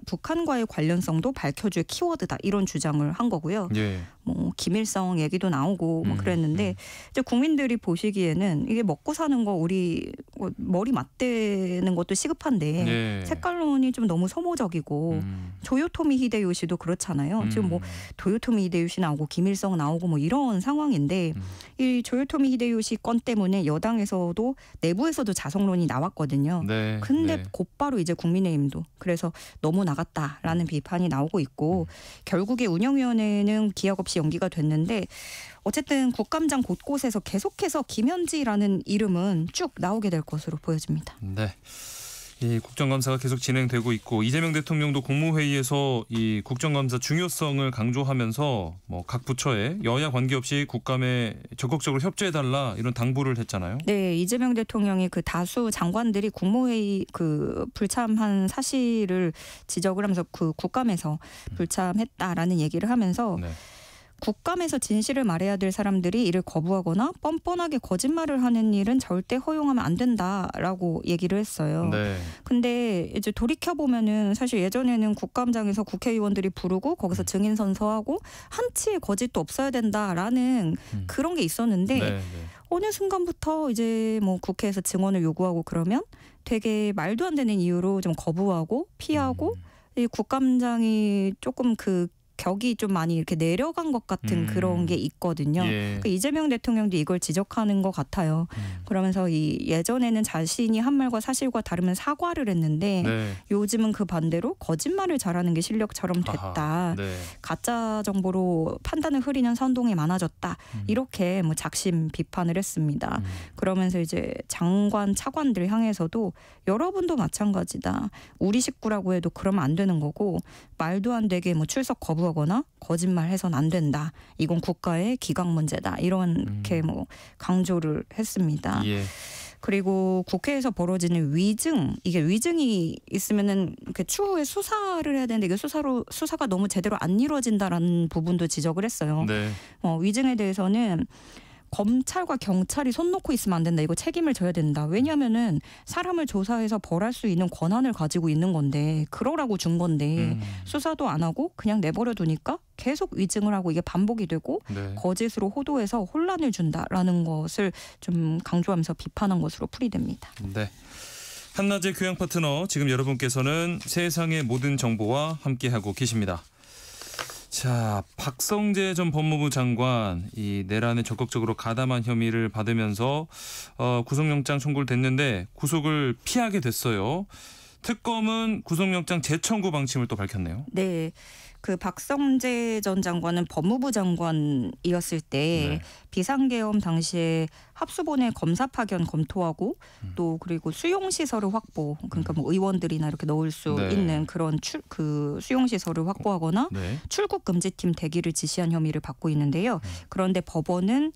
북한과의 관련성도 밝혀줄 키워드다. 이런 주장을 한 거고요. 예. 뭐 기밀성 얘기도 나오고 뭐 그랬는데 이제 국민들이 보시기에는 이게 먹고 사는 거 우리 머리 맞대는 것도 시급한데 네. 색깔론이 좀 너무 소모적이고 조요토미 히데요시도 그렇잖아요. 지금 뭐 도요토미 히데요시 나오고 김일성 나오고 뭐 이런 상황인데 이 조요토미 히데요시 건 때문에 여당에서도 내부에서도 자성론이 나왔거든요. 네. 근데 네. 곧바로 이제 국민의힘도 그래서 너무 나갔다라는 비판이 나오고 있고 결국에 운영위원회는 기약 없이 연기가 됐는데 어쨌든 국감장 곳곳에서 계속해서 김현지라는 이름은 쭉 나오게 될 것으로 보여집니다. 네. 이 국정감사가 계속 진행되고 있고 이재명 대통령도 국무회의에서 이 국정감사 중요성을 강조하면서 뭐 각 부처에 여야 관계없이 국감에 적극적으로 협조해달라 이런 당부를 했잖아요. 네, 이재명 대통령이 그 다수 장관들이 국무회의 그 불참한 사실을 지적을 하면서 그 국감에서 불참했다라는 얘기를 하면서 네. 국감에서 진실을 말해야 될 사람들이 이를 거부하거나 뻔뻔하게 거짓말을 하는 일은 절대 허용하면 안 된다라고 얘기를 했어요. 네. 근데 이제 돌이켜보면은 사실 예전에는 국감장에서 국회의원들이 부르고 거기서 증인 선서하고 한치의 거짓도 없어야 된다라는 그런 게 있었는데 네, 네. 어느 순간부터 이제 뭐 국회에서 증언을 요구하고 그러면 되게 말도 안 되는 이유로 좀 거부하고 피하고 이 국감장이 조금 그 격이 좀 많이 이렇게 내려간 것 같은 그런 게 있거든요. 예. 그러니까 이재명 대통령도 이걸 지적하는 것 같아요. 그러면서 이 예전에는 자신이 한 말과 사실과 다르면 사과를 했는데 네. 요즘은 그 반대로 거짓말을 잘하는 게 실력처럼 됐다. 아하, 네. 가짜 정보로 판단을 흐리는 선동이 많아졌다. 이렇게 뭐 작심 비판을 했습니다. 그러면서 이제 장관 차관들 향해서도 여러분도 마찬가지다. 우리 식구라고 해도 그러면 안 되는 거고 말도 안 되게 뭐 출석 거부하거나 거짓말해서는 안 된다. 이건 국가의 기강 문제다. 이렇게 뭐 강조를 했습니다. 예. 그리고 국회에서 벌어지는 위증, 이게 위증이 있으면은 이렇게 추후에 수사를 해야 되는데 이게 수사가 너무 제대로 안 이루어진다라는 부분도 지적을 했어요. 네. 위증에 대해서는 검찰과 경찰이 손 놓고 있으면 안 된다. 이거 책임을 져야 된다. 왜냐하면은 사람을 조사해서 벌할 수 있는 권한을 가지고 있는 건데 그러라고 준 건데 수사도 안 하고 그냥 내버려 두니까 계속 위증을 하고 이게 반복이 되고 네. 거짓으로 호도해서 혼란을 준다라는 것을 좀 강조하면서 비판한 것으로 풀이됩니다. 네. 한낮의 교양 파트너 지금 여러분께서는 세상의 모든 정보와 함께하고 계십니다. 자, 박성재 전 법무부 장관 이 내란에 적극적으로 가담한 혐의를 받으면서 구속영장 청구를 됐는데 구속을 피하게 됐어요. 특검은 구속영장 재청구 방침을 또 밝혔네요. 네. 그 박성재 전 장관은 법무부 장관이었을 때 비상계엄 당시에 합수본의 검사 파견 검토하고 또 그리고 수용 시설을 확보, 그러니까 뭐 의원들이나 이렇게 넣을 수 있는 그런 그 수용 시설을 확보하거나 출국 금지팀 대기를 지시한 혐의를 받고 있는데요. 그런데 법원은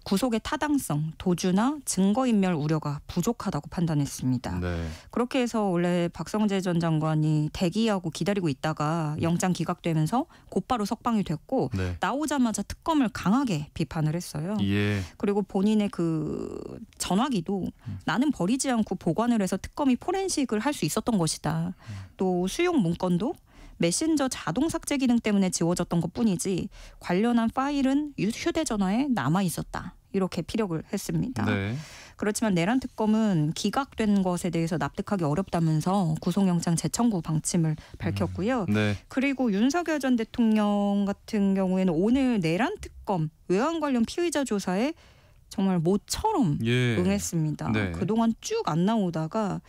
구속의 타당성, 도주나 증거인멸 우려가 부족하다고 판단했습니다. 네. 그렇게 해서 원래 박성재 전 장관이 대기하고 기다리고 있다가 영장 기각되면서 곧바로 석방이 됐고 나오자마자 특검을 강하게 비판을 했어요. 예. 그리고 본인의 그 전화기도 나는 버리지 않고 보관을 해서 특검이 포렌식을 할 수 있었던 것이다. 또 수용 문건도 메신저 자동 삭제 기능 때문에 지워졌던 것뿐이지 관련한 파일은 휴대전화에 남아 있었다. 이렇게 피력을 했습니다. 네. 그렇지만 내란 특검은 기각된 것에 대해서 납득하기 어렵다면서 구속영장 재청구 방침을 밝혔고요. 네. 그리고 윤석열 전 대통령 같은 경우에는 오늘 내란 특검 외환 관련 피의자 조사에 정말 모처럼 응했습니다. 네. 그동안 쭉 안 나오다가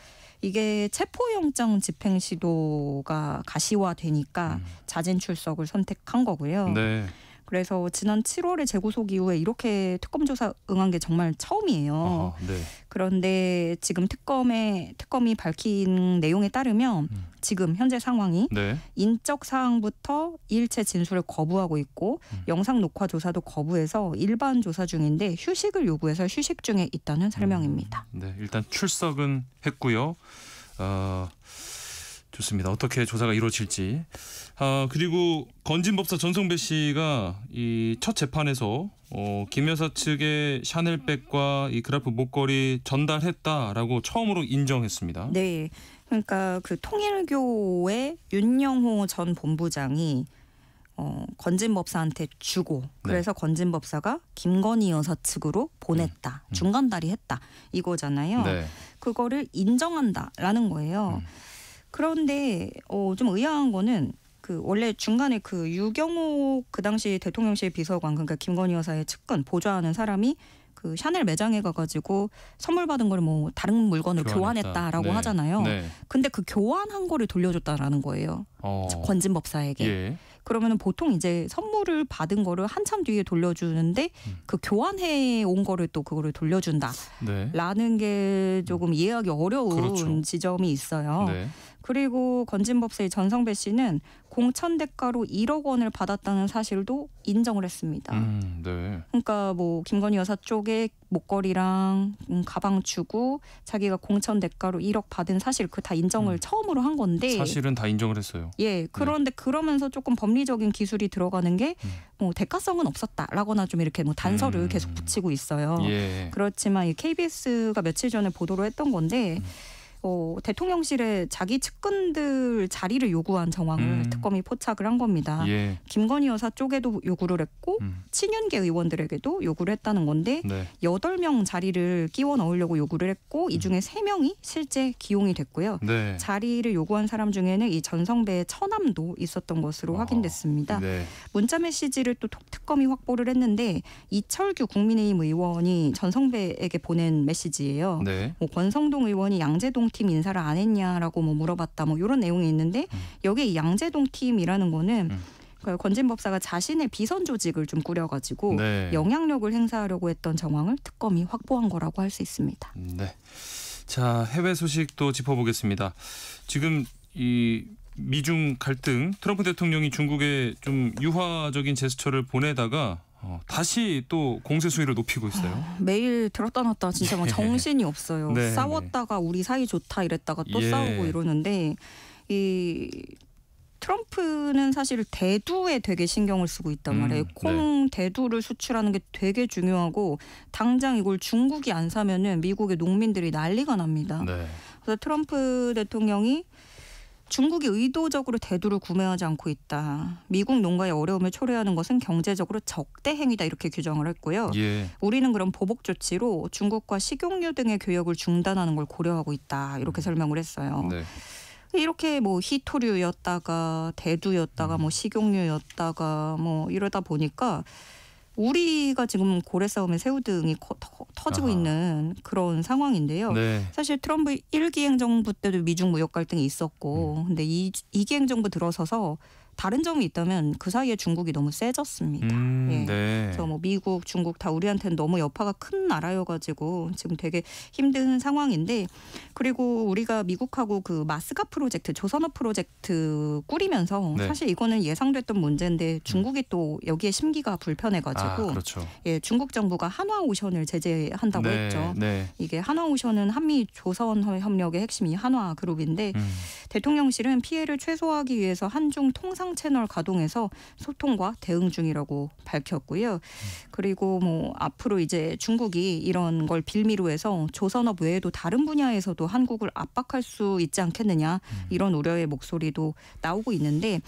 이게 체포영장 집행 시도가 가시화되니까 자진 출석을 선택한 거고요. 네. 그래서 지난 7월에 재구속 이후에 이렇게 특검 조사 응한 게 정말 처음이에요. 네. 그런데 지금 특검이 밝힌 내용에 따르면 지금 현재 상황이 인적 사항부터 일체 진술을 거부하고 있고 영상 녹화 조사도 거부해서 일반 조사 중인데 휴식을 요구해서 휴식 중에 있다는 설명입니다. 네, 일단 출석은 했고요. 좋습니다. 어떻게 조사가 이루어질지. 그리고 건진법사 전성배 씨가 이 첫 재판에서 김 여사 측의 샤넬백과 이 그라프 목걸이 전달했다라고 처음으로 인정했습니다. 네, 그러니까 그 통일교의 윤영호 전 본부장이 건진법사한테 주고 그래서 건진법사가 김건희 여사 측으로 보냈다. 중간다리 했다. 이거잖아요. 네. 그거를 인정한다라는 거예요. 그런데 좀 의아한 거는 그 원래 중간에 그 유경옥 그 당시 대통령실 비서관 그러니까 김건희 여사의 측근 보좌하는 사람이 그 샤넬 매장에 가가지고 선물 받은 걸 뭐 다른 물건으로 교환했다라고 하잖아요. 네. 근데 그 교환한 거를 돌려줬다라는 거예요. 건진법사에게. 예. 그러면은 보통 이제 선물을 받은 거를 한참 뒤에 돌려주는데 그 교환해 온 거를 또 그거를 돌려준다. 네. 라는 게 조금 이해하기 어려운 그렇죠. 지점이 있어요. 네. 그리고 건진법사의 전성배 씨는 공천 대가로 1억 원을 받았다는 사실도 인정을 했습니다. 네. 그러니까 뭐 김건희 여사 쪽에 목걸이랑 가방 주고 자기가 공천 대가로 1억 받은 사실 그 다 인정을 처음으로 한 건데 사실은 다 인정을 했어요. 예. 그런데 그러면서 조금 법리적인 기술이 들어가는 게 뭐 대가성은 없었다라거나 좀 이렇게 뭐 단서를 계속 붙이고 있어요. 예. 그렇지만 이 KBS가 며칠 전에 보도를 했던 건데 대통령실에 자기 측근들 자리를 요구한 정황을 특검이 포착을 한 겁니다. 예. 김건희 여사 쪽에도 요구를 했고 친윤계 의원들에게도 요구를 했다는 건데 네. 8명 자리를 끼워 넣으려고 요구를 했고 이 중에 3명이 실제 기용이 됐고요. 네. 자리를 요구한 사람 중에는 이 전성배의 처남도 있었던 것으로 확인됐습니다. 네. 문자 메시지를 또 특검이 확보를 했는데 이철규 국민의힘 의원이 전성배에게 보낸 메시지예요. 네. 뭐 권성동 의원이 양재동 팀 인사를 안 했냐라고 뭐 물어봤다 뭐 이런 내용이 있는데 여기에 이 양재동 팀이라는 거는 건진법사가 자신의 비선 조직을 좀 꾸려가지고 네. 영향력을 행사하려고 했던 정황을 특검이 확보한 거라고 할 수 있습니다. 네. 자, 해외 소식도 짚어보겠습니다. 지금 이 미중 갈등 트럼프 대통령이 중국에 좀 유화적인 제스처를 보내다가 다시 또 공세 수위를 높이고 있어요. 매일 들었다 놨다 진짜 막 정신이 없어요. 네, 싸웠다가 우리 사이 좋다 이랬다가 또 싸우고 이러는데 이 트럼프는 사실 대두에 되게 신경을 쓰고 있단 말이에요. 콩 대두를 수출하는 게 되게 중요하고 당장 이걸 중국이 안 사면은 미국의 농민들이 난리가 납니다. 네. 그래서 트럼프 대통령이 중국이 의도적으로 대두를 구매하지 않고 있다. 미국 농가의 어려움을 초래하는 것은 경제적으로 적대 행위다 이렇게 규정을 했고요. 예. 우리는 그럼 보복 조치로 중국과 식용유 등의 교역을 중단하는 걸 고려하고 있다. 이렇게 설명을 했어요. 네. 이렇게 뭐 희토류였다가 대두였다가 뭐 식용유였다가 뭐 이러다 보니까 우리가 지금 고래 싸움에 새우등이 터지고 있는 그런 상황인데요. 네. 사실 트럼프 1기 행정부 때도 미중 무역 갈등이 있었고 근데 2기 행정부 들어서서 다른 점이 있다면 그 사이에 중국이 너무 세졌습니다. 예. 네. 그래서 뭐 미국, 중국 다 우리한테는 너무 여파가 큰 나라여가지고 지금 되게 힘든 상황인데 그리고 우리가 미국하고 그 마스가 프로젝트, 조선업 프로젝트 꾸리면서 네. 사실 이거는 예상됐던 문제인데 중국이 또 여기에 심기가 불편해가지고 그렇죠. 예, 중국 정부가 한화오션을 제재한다고 네. 했죠. 네. 이게 한화오션은 한미 조선 협력의 핵심이 한화그룹인데 대통령실은 피해를 최소화하기 위해서 한중 통상 채널 가동해서 소통과 대응 중이라고 밝혔고요. 그리고 뭐 앞으로 이제 중국이 이런 걸 빌미로 해서 조선업 외에도 다른 분야에서도 한국을 압박할 수 있지 않겠느냐 이런 우려의 목소리도 나오고 있는데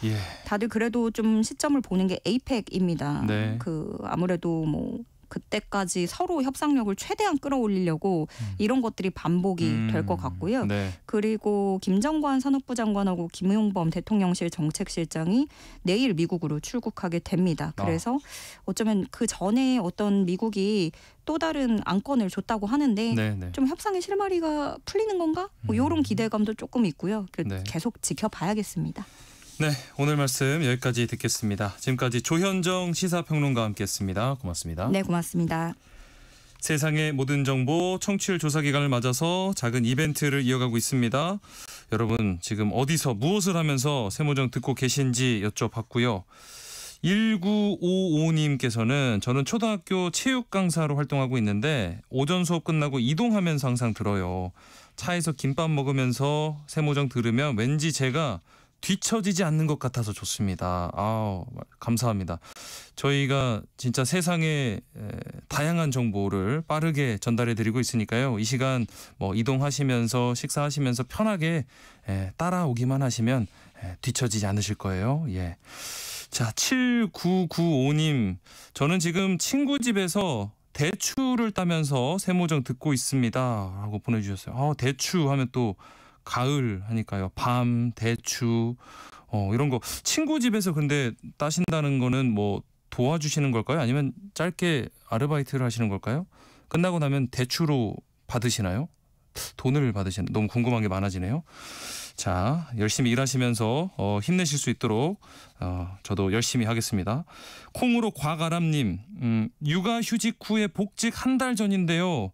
다들 그래도 좀 시점을 보는 게 에이펙입니다. 네. 그 아무래도 뭐 그때까지 서로 협상력을 최대한 끌어올리려고 이런 것들이 반복이 될 것 같고요. 네. 그리고 김정관 산업부 장관하고 김용범 대통령실 정책실장이 내일 미국으로 출국하게 됩니다. 그래서 어쩌면 그 전에 어떤 미국이 또 다른 안건을 줬다고 하는데 네네. 좀 협상의 실마리가 풀리는 건가? 뭐 이런 기대감도 조금 있고요. 네. 계속 지켜봐야겠습니다. 네, 오늘 말씀 여기까지 듣겠습니다. 지금까지 조현정 시사평론가와 함께했습니다. 고맙습니다. 네, 고맙습니다. 세상의 모든 정보 청취율 조사 기간을 맞아서 작은 이벤트를 이어가고 있습니다. 여러분 지금 어디서 무엇을 하면서 세모정 듣고 계신지 여쭤봤고요. 1955님께서는 저는 초등학교 체육 강사로 활동하고 있는데 오전 수업 끝나고 이동하면서 항상 들어요. 차에서 김밥 먹으면서 세모정 들으면 왠지 제가 뒤처지지 않는 것 같아서 좋습니다. 감사합니다. 저희가 진짜 세상의 다양한 정보를 빠르게 전달해드리고 있으니까요. 이 시간 뭐 이동하시면서 식사하시면서 편하게 따라오기만 하시면 뒤처지지 않으실 거예요. 예. 자, 7995님. 저는 지금 친구 집에서 대추를 따면서 세모정 듣고 있습니다. 라고 보내주셨어요. 대추 하면 또 가을 하니까요. 밤, 대추 이런 거. 친구 집에서 근데 따신다는 거는 뭐 도와주시는 걸까요? 아니면 짧게 아르바이트를 하시는 걸까요? 끝나고 나면 대추로 받으시나요? 돈을 받으시나요? 너무 궁금한 게 많아지네요. 자, 열심히 일하시면서 힘내실 수 있도록 저도 열심히 하겠습니다. 콩으로 곽아람님, 육아휴직 후에 복직 한 달 전인데요.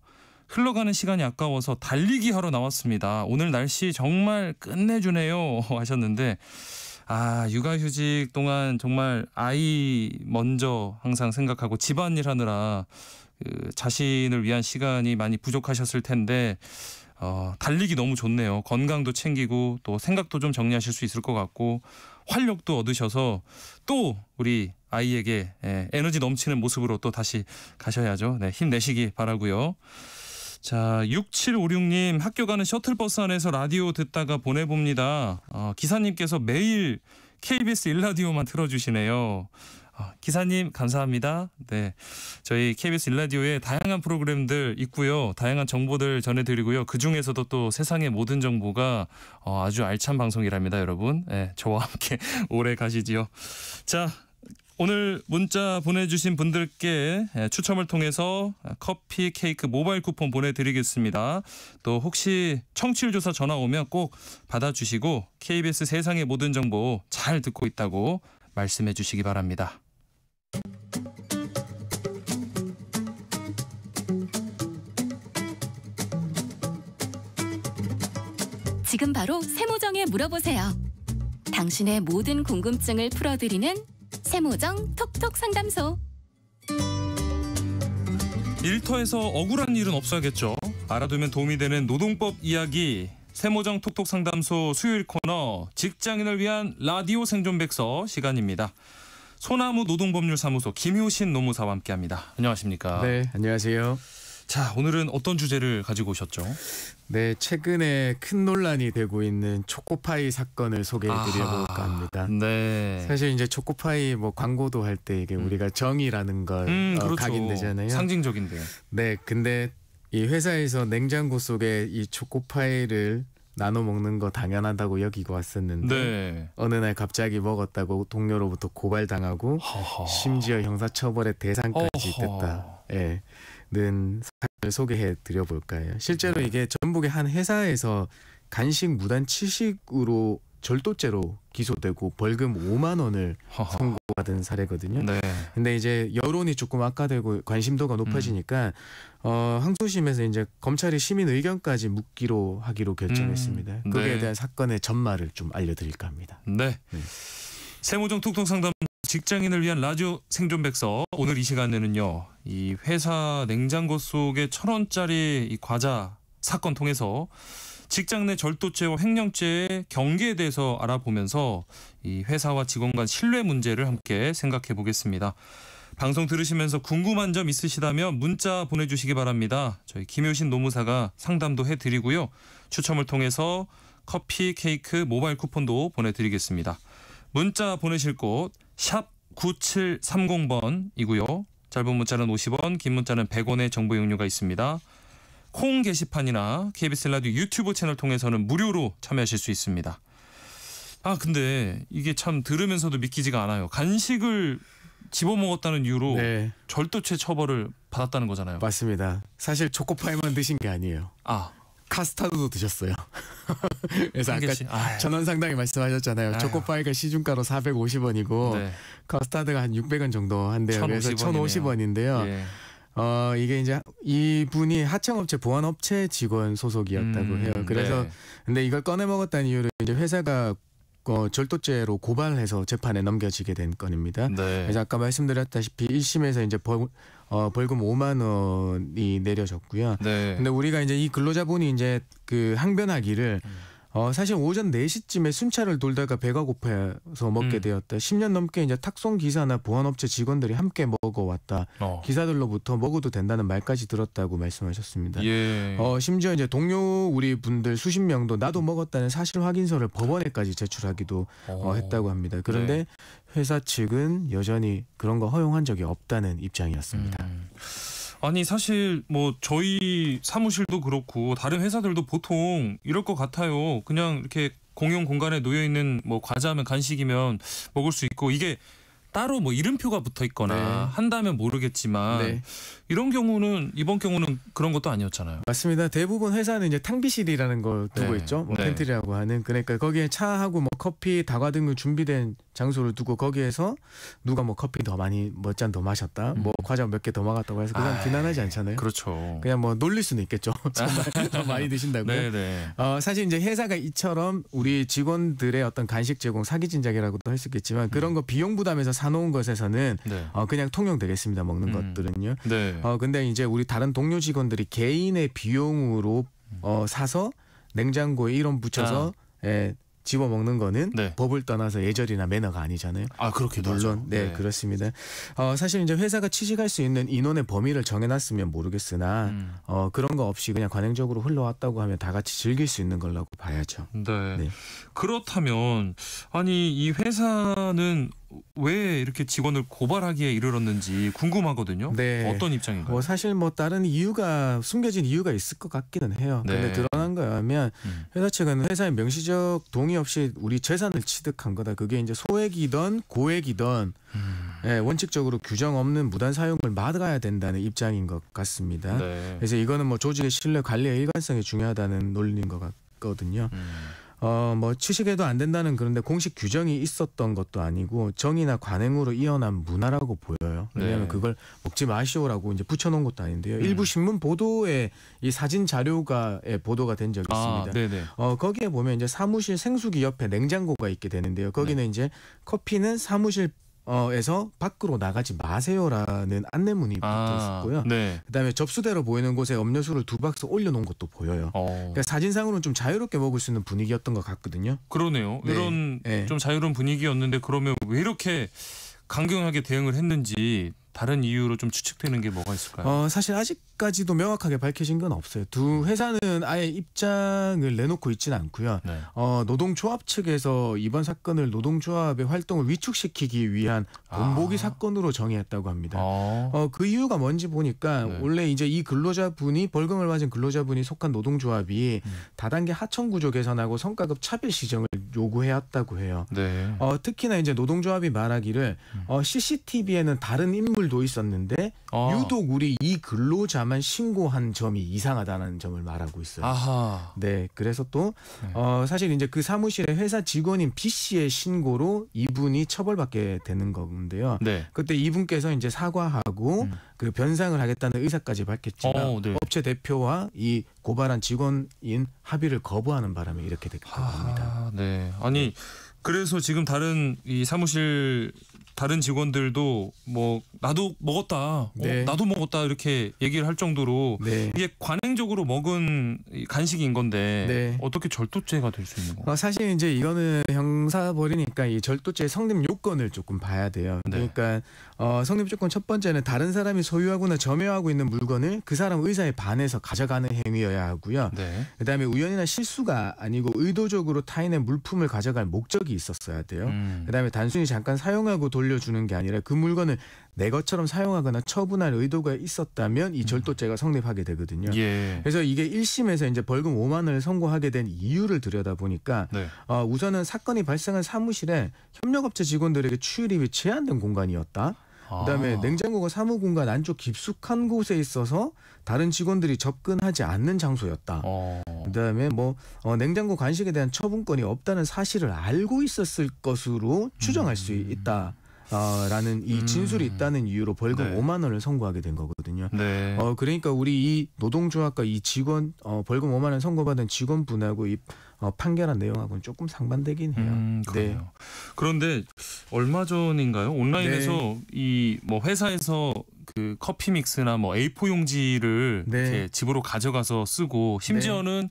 흘러가는 시간이 아까워서 달리기 하러 나왔습니다. 오늘 날씨 정말 끝내주네요 하셨는데, 육아휴직 동안 정말 아이 먼저 항상 생각하고 집안일 하느라 자신을 위한 시간이 많이 부족하셨을 텐데 달리기 너무 좋네요. 건강도 챙기고 또 생각도 좀 정리하실 수 있을 것 같고 활력도 얻으셔서 또 우리 아이에게 에너지 넘치는 모습으로 또 다시 가셔야죠. 네, 힘내시기 바라고요. 자, 6756님, 학교 가는 셔틀버스 안에서 라디오 듣다가 보내봅니다. 기사님께서 매일 KBS 1라디오만 틀어주시네요. 기사님 감사합니다. 네, 저희 KBS 1라디오에 다양한 프로그램들 있고요. 다양한 정보들 전해드리고요. 그중에서도 또 세상의 모든 정보가 아주 알찬 방송이랍니다. 여러분. 네, 저와 함께 오래 가시지요. 자, 오늘 문자 보내주신 분들께 추첨을 통해서 커피, 케이크, 모바일 쿠폰 보내드리겠습니다. 또 혹시 청취율 조사 전화 오면 꼭 받아주시고 KBS 세상의 모든 정보 잘 듣고 있다고 말씀해 주시기 바랍니다. 지금 바로 세모정에 물어보세요. 당신의 모든 궁금증을 풀어드리는 세모정 톡톡 상담소. 일터에서 억울한 일은 없어야겠죠. 알아두면 도움이 되는 노동법 이야기. 세모정 톡톡 상담소 수요일 코너 직장인을 위한 라디오 생존백서 시간입니다. 소나무 노동법률사무소 김효신 노무사와 함께합니다. 안녕하십니까? 네, 안녕하세요. 자, 오늘은 어떤 주제를 가지고 오셨죠? 네, 최근에 큰 논란이 되고 있는 초코파이 사건을 소개해드려볼까 합니다. 네. 사실 이제 초코파이 뭐 광고도 할 때 이게 우리가 정의라는 걸 그렇죠. 각인되잖아요. 상징적인데요. 네, 근데 이 회사에서 냉장고 속에 이 초코파이를 나눠 먹는 거 당연하다고 여기고 왔었는데 네. 어느 날 갑자기 먹었다고 동료로부터 고발당하고 심지어 형사처벌의 대상까지 됐다. 예. 는 사건을 소개해 드려볼까요? 실제로 이게 전북의 한 회사에서 간식 무단 취식으로 절도죄로 기소되고 벌금 5만 원을 선고받은 사례거든요. 네. 근데 이제 여론이 조금 악화되고 관심도가 높아지니까 항소심에서 이제 검찰이 시민 의견까지 묻기로 하기로 결정했습니다. 거기에 대한 사건의 전말을 좀 알려드릴까 합니다. 네. 세모정 톡톡 상담 직장인을 위한 라디오 생존백서. 오늘 이 시간에는요, 이 회사 냉장고 속에 1,000원짜리 이 과자 사건 통해서 직장 내 절도죄와 횡령죄의 경계에 대해서 알아보면서 이 회사와 직원 간 신뢰 문제를 함께 생각해 보겠습니다. 방송 들으시면서 궁금한 점 있으시다면 문자 보내주시기 바랍니다. 저희 김효신 노무사가 상담도 해드리고요. 추첨을 통해서 커피, 케이크, 모바일 쿠폰도 보내드리겠습니다. 문자 보내실 곳 샵 9730번이고요. 짧은 문자는 50원, 긴 문자는 100원의 정보 이용료가 있습니다. 콩 게시판이나 KBS 라디오 유튜브 채널 통해서는 무료로 참여하실 수 있습니다. 근데 이게 참 들으면서도 믿기지가 않아요. 간식을 집어먹었다는 이유로 절도죄 처벌을 받았다는 거잖아요. 맞습니다. 사실 초코파이만 드신 게 아니에요. 카스타드도 드셨어요. 그래서 아까 전원 상당히 말씀하셨잖아요. 초코파이가 시중가로 450원이고 카스타드가 한 600원 정도 한대요. 그래서 1,050원인데요. 이게 이제 이분이 하청업체 보안업체 직원 소속이었다고 해요. 그래서 근데 이걸 꺼내 먹었다는 이유로 이제 회사가 절도죄로 고발해서 재판에 넘겨지게 된 건입니다. 그래서 아까 말씀드렸다시피 1심에서 이제 벌금 5만 원이 내려졌고요. 근데 우리가 이제 이 근로자분이 이제 그 항변하기를 사실 오전 4시쯤에 순찰을 돌다가 배가 고파서 먹게 되었다. 10년 넘게 이제 탁송 기사나 보안업체 직원들이 함께 먹어왔다. 기사들로부터 먹어도 된다는 말까지 들었다고 말씀하셨습니다. 예. 심지어 이제 동료 우리 분들 수십 명도 나도 먹었다는 사실 확인서를 법원에까지 제출하기도 했다고 합니다. 그런데 네. 회사 측은 여전히 그런 거 허용한 적이 없다는 입장이었습니다. 아니 사실 뭐 저희 사무실도 그렇고 다른 회사들도 보통 이럴 것 같아요. 그냥 이렇게 공용 공간에 놓여 있는 뭐 과자면 간식이면 먹을 수 있고 이게 따로 뭐 이름표가 붙어 있거나 네. 한다면 모르겠지만 네. 이번 경우는 그런 것도 아니었잖아요. 맞습니다. 대부분 회사는 이제 탕비실이라는 걸 두고 네. 있죠. 뭐 네. 팬트리라고 하는. 그러니까 거기에 차하고 뭐 커피, 다과 등을 준비된 장소를 두고 거기에서 누가 뭐 커피 더 많이 몇 잔 더 마셨다, 뭐 과자 몇 개 더 먹었다고 해서 그냥 비난하지 않잖아요. 그렇죠. 그냥 뭐 놀릴 수는 있겠죠. 정말 더 많이 드신다고요. 네네. 사실 이제 회사가 이처럼 우리 직원들의 어떤 간식 제공 사기 진작이라고도 할 수 있겠지만 그런 거 비용 부담해서 사놓은 것에서는 네. 그냥 통용되겠습니다. 먹는 것들은요. 네. 근데 이제 우리 다른 동료 직원들이 개인의 비용으로 사서 냉장고에 이름 붙여서 집어 먹는 거는 네. 법을 떠나서 예절이나 매너가 아니잖아요. 그렇기도 물론 하죠. 네, 네. 그렇습니다. 사실 이제 회사가 취직할 수 있는 인원의 범위를 정해놨으면 모르겠으나 그런 거 없이 그냥 관행적으로 흘러왔다고 하면 다 같이 즐길 수 있는 걸라고 봐야죠. 네. 네. 그렇다면 아니 이 회사는 왜 이렇게 직원을 고발하기에 이르렀는지 궁금하거든요. 네. 어떤 입장인가요? 사실 뭐 다른 이유가 숨겨진 이유가 있을 것 같기는 해요. 네. 근데 드러난 거에 하면 회사 측은 회사의 명시적 동의 없이 우리 재산을 취득한 거다. 그게 이제 소액이든 고액이든 원칙적으로 규정 없는 무단 사용을 막아야 된다는 입장인 것 같습니다. 네. 그래서 이거는 뭐 조직의 신뢰 관리의 일관성이 중요하다는 논리인 것 같거든요. 뭐 취직해도 안 된다는 그런데 공식 규정이 있었던 것도 아니고 정의나 관행으로 이어난 문화라고 보여요. 왜냐하면 네. 그걸 먹지 마시오라고 이제 붙여놓은 것도 아닌데요. 일부 신문 보도에 이 사진 자료가 보도가 된 적이 있습니다. 네네. 거기에 보면 이제 사무실 생수기 옆에 냉장고가 있게 되는데요. 거기는 이제 커피는 사무실 에서 밖으로 나가지 마세요라는 안내문이 붙어 있었고요. 네. 그다음에 접수대로 보이는 곳에 음료수를 2박스 올려놓은 것도 보여요. 그러니까 사진상으로는 좀 자유롭게 먹을 수 있는 분위기였던 것 같거든요. 그러네요. 네. 이런 네. 좀 자유로운 분위기였는데 그러면 왜 이렇게 강경하게 대응을 했는지 다른 이유로 좀 추측되는 게 뭐가 있을까요? 사실 아직까지도 명확하게 밝혀진 건 없어요. 두 회사는 아예 입장을 내놓고 있지는 않고요. 네. 노동조합 측에서 이번 사건을 노동조합의 활동을 위축시키기 위한 본보기 사건으로 정의했다고 합니다. 그 이유가 뭔지 보니까 원래 이제 이 근로자분이 벌금을 맞은 근로자분이 속한 노동조합이 다단계 하청 구조 개선하고 성과급 차별 시정을 요구해왔다고 해요. 네. 특히나 이제 노동조합이 말하기를 CCTV에는 다른 인물도 있었는데 유독 우리 이 근로자만 신고한 점이 이상하다는 점을 말하고 있어요. 아하. 네, 그래서 또 사실 이제 그 사무실의 회사 직원인 B 씨의 신고로 이분이 처벌받게 되는 건데요. 네. 그때 이분께서 이제 사과하고 그 변상을 하겠다는 의사까지 밝혔지만 네. 업체 대표와 이 고발한 직원인 합의를 거부하는 바람에 이렇게 됐다고 합니다. 네. 아니 그래서 지금 다른 이 사무실 다른 직원들도 뭐 나도 먹었다, 네. 나도 먹었다 이렇게 얘기를 할 정도로 네. 이게 관행적으로 먹은 간식인 건데 네. 어떻게 절도죄가 될 수 있는 건가요? 사실 이제 이거는 형사벌이니까 이 절도죄 성립 요건을 조금 봐야 돼요. 네. 그러니까 성립 조건 첫 번째는 다른 사람이 소유하거나 점유하고 있는 물건을 그 사람 의사에 반해서 가져가는 행위여야 하고요. 네. 그다음에 우연이나 실수가 아니고 의도적으로 타인의 물품을 가져갈 목적이 있었어야 돼요. 그다음에 단순히 잠깐 사용하고 돌려주는 게 아니라 그 물건을 내 것처럼 사용하거나 처분할 의도가 있었다면 이 절도죄가 성립하게 되거든요. 예. 그래서 이게 1심에서 이제 벌금 5만 원을 선고하게 된 이유를 들여다보니까 네. 우선은 사건이 발생한 사무실에 협력업체 직원들에게 추유립이 제한된 공간이었다. 그다음에 냉장고가 사무 공간 안쪽 깊숙한 곳에 있어서 다른 직원들이 접근하지 않는 장소였다. 그다음에 뭐 냉장고 간식에 대한 처분권이 없다는 사실을 알고 있었을 것으로 추정할 수 있다. 라는 이 진술이 있다는 이유로 벌금 네. 5만 원을 선고하게 된 거거든요. 네. 그러니까 우리 이 노동조합과 이 직원 벌금 5만 원 선고받은 직원분하고 이 판결한 내용하고는 조금 상반되긴 해요. 네. 그런데 얼마 전인가요? 온라인에서 네. 이 뭐 회사에서 그 커피 믹스나 뭐 A4 용지를 네. 이렇게 집으로 가져가서 쓰고 심지어는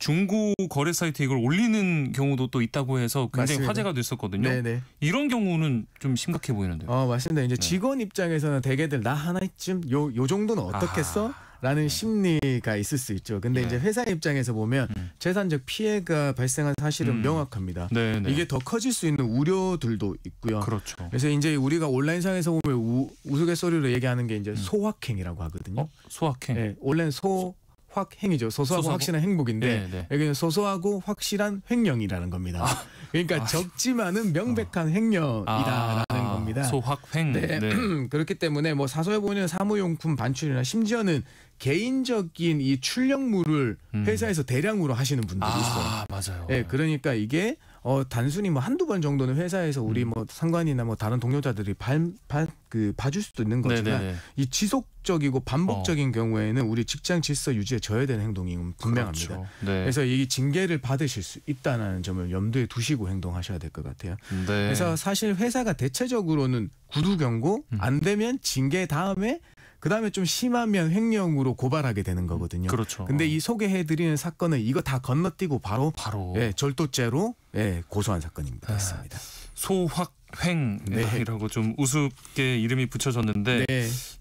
중고 거래 사이트에 이걸 올리는 경우도 또 있다고 해서 굉장히 맞습니다. 화제가 됐었거든요. 네네. 이런 경우는 좀 심각해 보이는데요. 맞습니다. 이제 직원 입장에서는 대개들 나 하나쯤 요 정도는 어떻겠어? 라는 심리가 있을 수 있죠. 근데 이제 회사 입장에서 보면 재산적 피해가 발생한 사실은 명확합니다. 네네. 이게 더 커질 수 있는 우려들도 있고요. 그렇죠. 그래서 이제 우리가 온라인상에서 보면 우스갯소리로 얘기하는 게 이제 소확행이라고 하거든요. 소확행. 네, 원래는 소확행이죠. 소소하고 확실한 행복인데 네. 여기는 소소하고 확실한 횡령이라는 겁니다. 그러니까 적지만은 명백한 횡령이다라는 겁니다. 소확행. 네. 그렇기 때문에 뭐 사소해 보이는 사무용품 반출이나 심지어는 개인적인 이 출력물을 회사에서 대량으로 하시는 분들이 있어요. 맞아요. 네, 그러니까 이게 단순히 뭐 한두 번 정도는 회사에서 우리 뭐 상관이나 뭐 다른 동료자들이 봐줄 수도 있는 거지만 네네네. 이 지속적이고 반복적인 경우에는 우리 직장 질서 유지에 저해되는 행동이 분명합니다. 그렇죠. 네. 그래서 이 징계를 받으실 수 있다는 점을 염두에 두시고 행동하셔야 될 것 같아요. 네. 그래서 사실 회사가 대체적으로는 구두 경고, 안 되면 징계 다음에 그다음에 좀 심하면 횡령으로 고발하게 되는 거거든요. 그렇죠. 근데 이 소개해드리는 사건은 이거 다 건너뛰고 바로 절도죄로 고소한 사건입니다. 그렇습니다. 소확행이라고 좀 우습게 이름이 붙여졌는데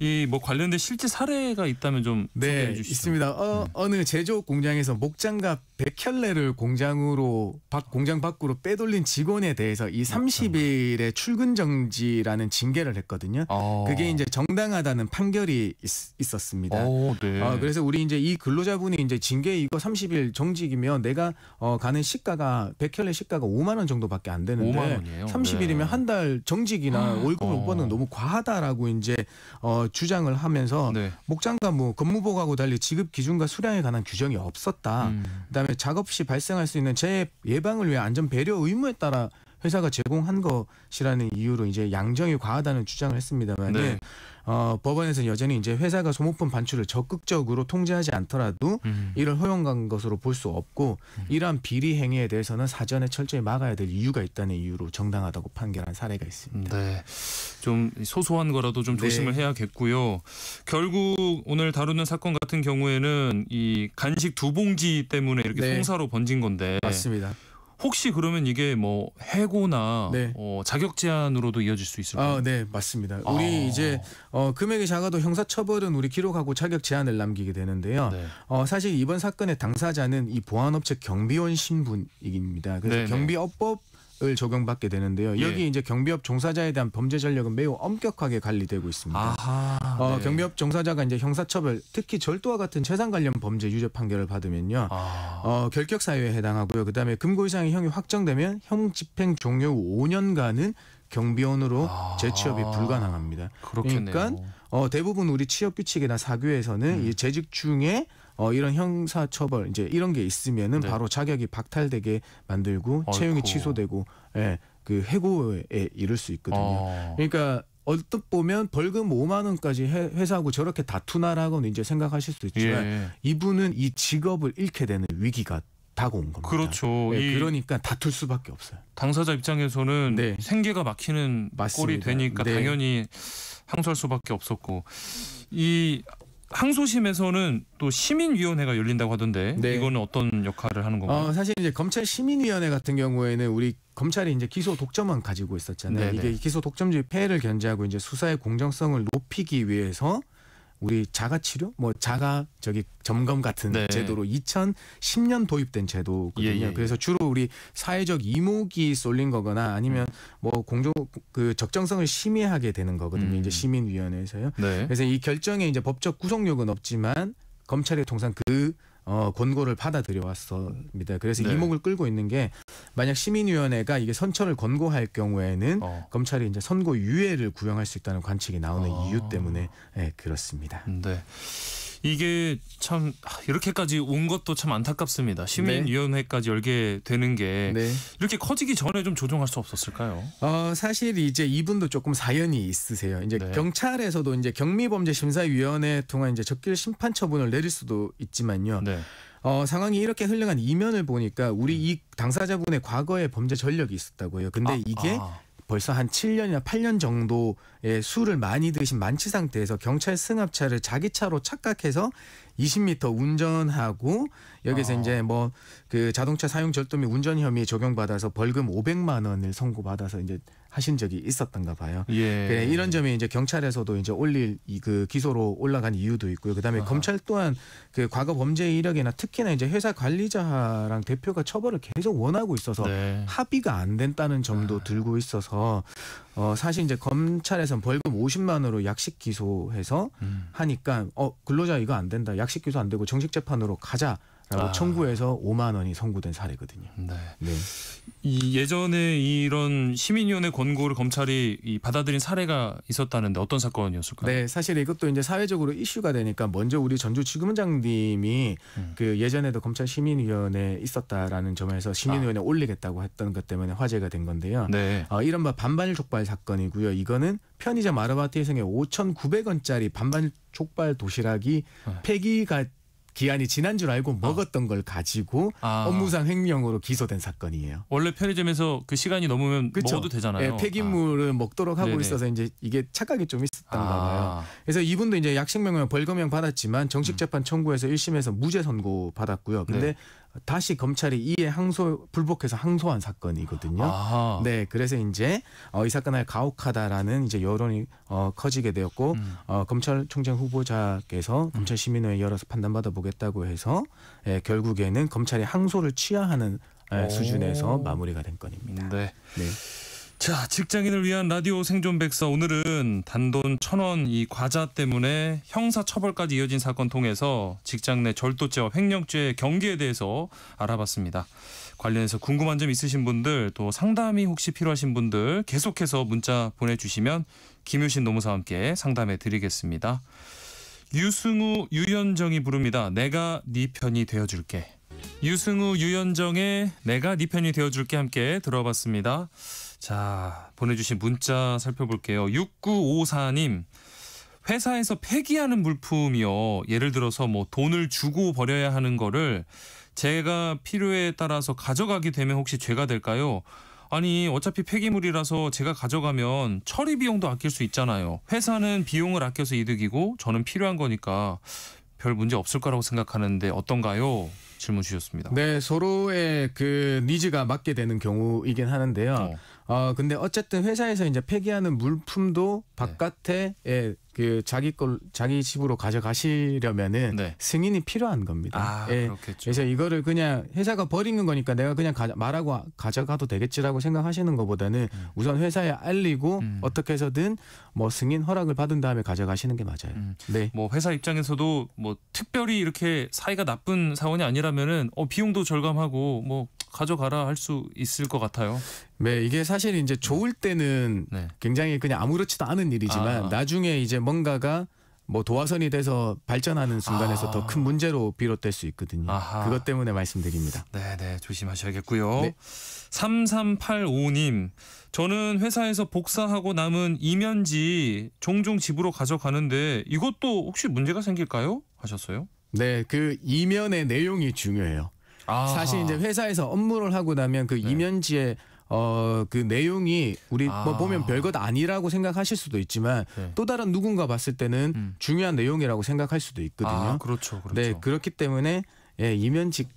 이 뭐 관련된 실제 사례가 있다면 좀 소개해 주시죠. 있습니다. 어느 제조업 공장에서 목장갑 100켤레를 공장 밖으로 빼돌린 직원에 대해서 이 30일의 출근 정지라는 징계를 했거든요. 그게 이제 정당하다는 판결이 있었습니다. 그래서 우리 이제 이 근로자분이 이제 징계 이거 30일 정직이면 내가 가는 시가가 100켤레 시가가 5만 원 정도밖에 안 되는데 5만 원이에요? 30일이면 한 달 정직이나 월급을 못 받는 건 너무 과하다라고 이제 주장을 하면서 목장갑 뭐 근무복하고 달리 지급 기준과 수량에 관한 규정이 없었다. 그다음에 작업 시 발생할 수 있는 재해 예방을 위해 안전 배려 의무에 따라 회사가 제공한 것이라는 이유로 이제 양정이 과하다는 주장을 했습니다만 법원에서 여전히 이제 회사가 소모품 반출을 적극적으로 통제하지 않더라도 이를 허용한 것으로 볼 수 없고 이러한 비리 행위에 대해서는 사전에 철저히 막아야 될 이유가 있다는 이유로 정당하다고 판결한 사례가 있습니다. 네, 좀 소소한 거라도 좀 조심을 해야겠고요. 결국 오늘 다루는 사건 같은 경우에는 이 간식 2봉지 때문에 이렇게 송사로 번진 건데 맞습니다. 혹시 그러면 이게 뭐 해고나 자격 제한으로도 이어질 수 있을까요? 네, 맞습니다. 우리 이제 금액이 작아도 형사처벌은 우리 기록하고 자격 제한을 남기게 되는데요. 사실 이번 사건의 당사자는 이 보안업체 경비원 신분입니다. 그래서 경비업법 을 적용받게 되는데요. 여기 이제 경비업 종사자에 대한 범죄 전력은 매우 엄격하게 관리되고 있습니다. 경비업 종사자가 이제 형사처벌, 특히 절도와 같은 재산 관련 범죄 유죄 판결을 받으면요, 결격 사유에 해당하고요. 그다음에 금고 이상의 형이 확정되면 형 집행 종료 후 5년간은 경비원으로 재취업이 불가능합니다. 그렇겠네요. 그러니까 대부분 우리 취업 규칙이나 사규에서는 이 재직 중에 이런 형사처벌 이제 이런 게 있으면은 바로 자격이 박탈되게 만들고 채용이 취소되고 그 해고에 이를 수 있거든요. 그러니까 얼뜻 보면 벌금 5만 원까지 회사하고 저렇게 다투나라고는 이제 생각하실 수도 있지만 이분은 이 직업을 잃게 되는 위기가 다가온 겁니다. 그렇죠. 그러니까 다툴 수밖에 없어요. 당사자 입장에서는 생계가 막히는 꼴이 되니까 당연히 항소할 수밖에 없었고 이 항소심에서는 또 시민위원회가 열린다고 하던데 이거는 어떤 역할을 하는 건가요? 사실 이제 검찰 시민위원회 같은 경우에는 우리 검찰이 이제 기소 독점만 가지고 있었잖아요. 이게 기소 독점주의 폐해를 견제하고 이제 수사의 공정성을 높이기 위해서 우리 자가치료, 자가 점검 같은 제도로 2010년 도입된 제도거든요. 그래서 주로 우리 사회적 이목이 쏠린 거거나 아니면 그 적정성을 심의하게 되는 거거든요. 이제 시민위원회에서요. 그래서 이 결정에 이제 법적 구속력은 없지만 검찰이 통상 그 권고를 받아들여 왔습니다. 그래서 이목을 끌고 있는 게 만약 시민위원회가 이게 선처를 권고할 경우에는 검찰이 이제 선고 유예를 구형할 수 있다는 관측이 나오는 이유 때문에 그렇습니다. 이게 참 이렇게까지 온 것도 참 안타깝습니다. 시민위원회까지 열게 되는 게 이렇게 커지기 전에 좀 조정할 수 없었을까요? 사실 이제 이분도 조금 사연이 있으세요. 이제 경찰에서도 이제 경미범죄심사위원회 통한 이제 적결 심판 처분을 내릴 수도 있지만요. 상황이 이렇게 흘러간 이면을 보니까 우리 이 당사자분의 과거에 범죄 전력이 있었다고요. 근데 이게 벌써 한 7년이나 8년 정도의 술을 많이 드신 만취 상태에서 경찰 승합차를 자기 차로 착각해서 20m 운전하고 여기서 이제 뭐 그 자동차 사용 절도 및 운전 혐의 적용받아서 벌금 500만 원을 선고받아서 이제 하신 적이 있었던가 봐요. 예. 그래, 이런 점이 이제 경찰에서도 이제 올릴 그 기소로 올라간 이유도 있고요. 그다음에 검찰 또한 그 과거 범죄 이력이나 특히나 이제 회사 관리자랑 대표가 처벌을 계속 원하고 있어서 네. 합의가 안 된다는 점도 들고 있어서 사실 이제 검찰에서는 벌금 50만 원으로 약식 기소해서 하니까 근로자 이거 안 된다. 약식 기소 안 되고 정식 재판으로 가자라고 청구해서 5만 원이 선고된 사례거든요. 네. 네. 이 예전에 이런 시민위원회 권고를 검찰이 받아들인 사례가 있었다는데 어떤 사건이었을까요? 네, 사실 이것도 이제 사회적으로 이슈가 되니까 먼저 우리 전주지검장님이 그 예전에도 검찰 시민위원회 있었다라는 점에서 시민위원회 올리겠다고 했던 것 때문에 화제가 된 건데요. 네. 이른바 반반 족발 사건이고요. 이거는 편의점 아르바이트생의 5,900원짜리 반반 족발 도시락이 폐기가 기한이 지난 줄 알고 먹었던 걸 가지고 업무상 횡령으로 기소된 사건이에요. 원래 편의점에서 그 시간이 넘으면 그쵸? 먹어도 되잖아요. 네, 폐기물을 먹도록 하고 네네. 있어서 이제 이게 착각이 좀 있었던가 봐요. 그래서 이분도 이제 약식명령 벌금형 받았지만 정식 재판 청구해서 1심에서 무죄 선고 받았고요. 근데 네. 다시 검찰이 이에 불복해서 항소한 사건이거든요. 네, 그래서 이제 이 사건을 가혹하다라는 이제 여론이 커지게 되었고 검찰총장 후보자께서 검찰 시민회에 열어서 판단받아 보겠다고 해서 결국에는 검찰이 항소를 취하하는 수준에서 마무리가 된 건입니다. 네. 네. 자, 직장인을 위한 라디오 생존 백서, 오늘은 단돈 1,000원 이 과자 때문에 형사 처벌까지 이어진 사건 통해서 직장 내 절도죄와 횡령죄의 경계에 대해서 알아봤습니다. 관련해서 궁금한 점 있으신 분들, 또 상담이 혹시 필요하신 분들 계속해서 문자 보내주시면 김효신 노무사와 함께 상담해 드리겠습니다. 유승우, 유현정이 부릅니다. 내가 네 편이 되어줄게. 유승우, 유현정의 내가 네 편이 되어줄게 함께 들어봤습니다. 자, 보내주신 문자 살펴볼게요. 6954님, 회사에서 폐기하는 물품이요. 예를 들어서 뭐 돈을 주고 버려야 하는 거를 제가 필요에 따라서 가져가게 되면 혹시 죄가 될까요? 아니, 어차피 폐기물이라서 제가 가져가면 처리 비용도 아낄 수 있잖아요. 회사는 비용을 아껴서 이득이고 저는 필요한 거니까 별 문제 없을 거라고 생각하는데 어떤가요? 질문 주셨습니다. 네, 서로의 그 니즈가 맞게 되는 경우이긴 하는데요. 근데 어쨌든 회사에서 이제 폐기하는 물품도 바깥에 그 자기 집으로 가져가시려면은 승인이 필요한 겁니다. 그렇겠죠. 그래서 이거를 그냥 회사가 버리는 거니까 내가 그냥 말하고 가져가도 되겠지라고 생각하시는 것보다는 우선 회사에 알리고 어떻게 해서든 뭐 승인 허락을 받은 다음에 가져가시는 게 맞아요. 네. 뭐 회사 입장에서도 뭐 특별히 이렇게 사이가 나쁜 사원이 아니라면은 비용도 절감하고 뭐 가져가라 할 수 있을 것 같아요. 네, 이게 사실 이제 좋을 때는 굉장히 그냥 아무렇지도 않은 일이지만 나중에 이제 뭔가가 뭐 도화선이 돼서 발전하는 순간에서 더 큰 문제로 비롯될 수 있거든요. 그것 때문에 말씀드립니다. 네, 조심하셔야겠고요. 네. 3385님, 저는 회사에서 복사하고 남은 이면지 종종 집으로 가져가는데 이것도 혹시 문제가 생길까요? 하셨어요? 네, 그 이면의 내용이 중요해요. 사실 이제 회사에서 업무를 하고 나면 그 이면지에 그 내용이 우리 뭐 보면 별것 아니라고 생각하실 수도 있지만 또 다른 누군가 봤을 때는 중요한 내용이라고 생각할 수도 있거든요. 그렇죠. 네, 그렇기 때문에 이면지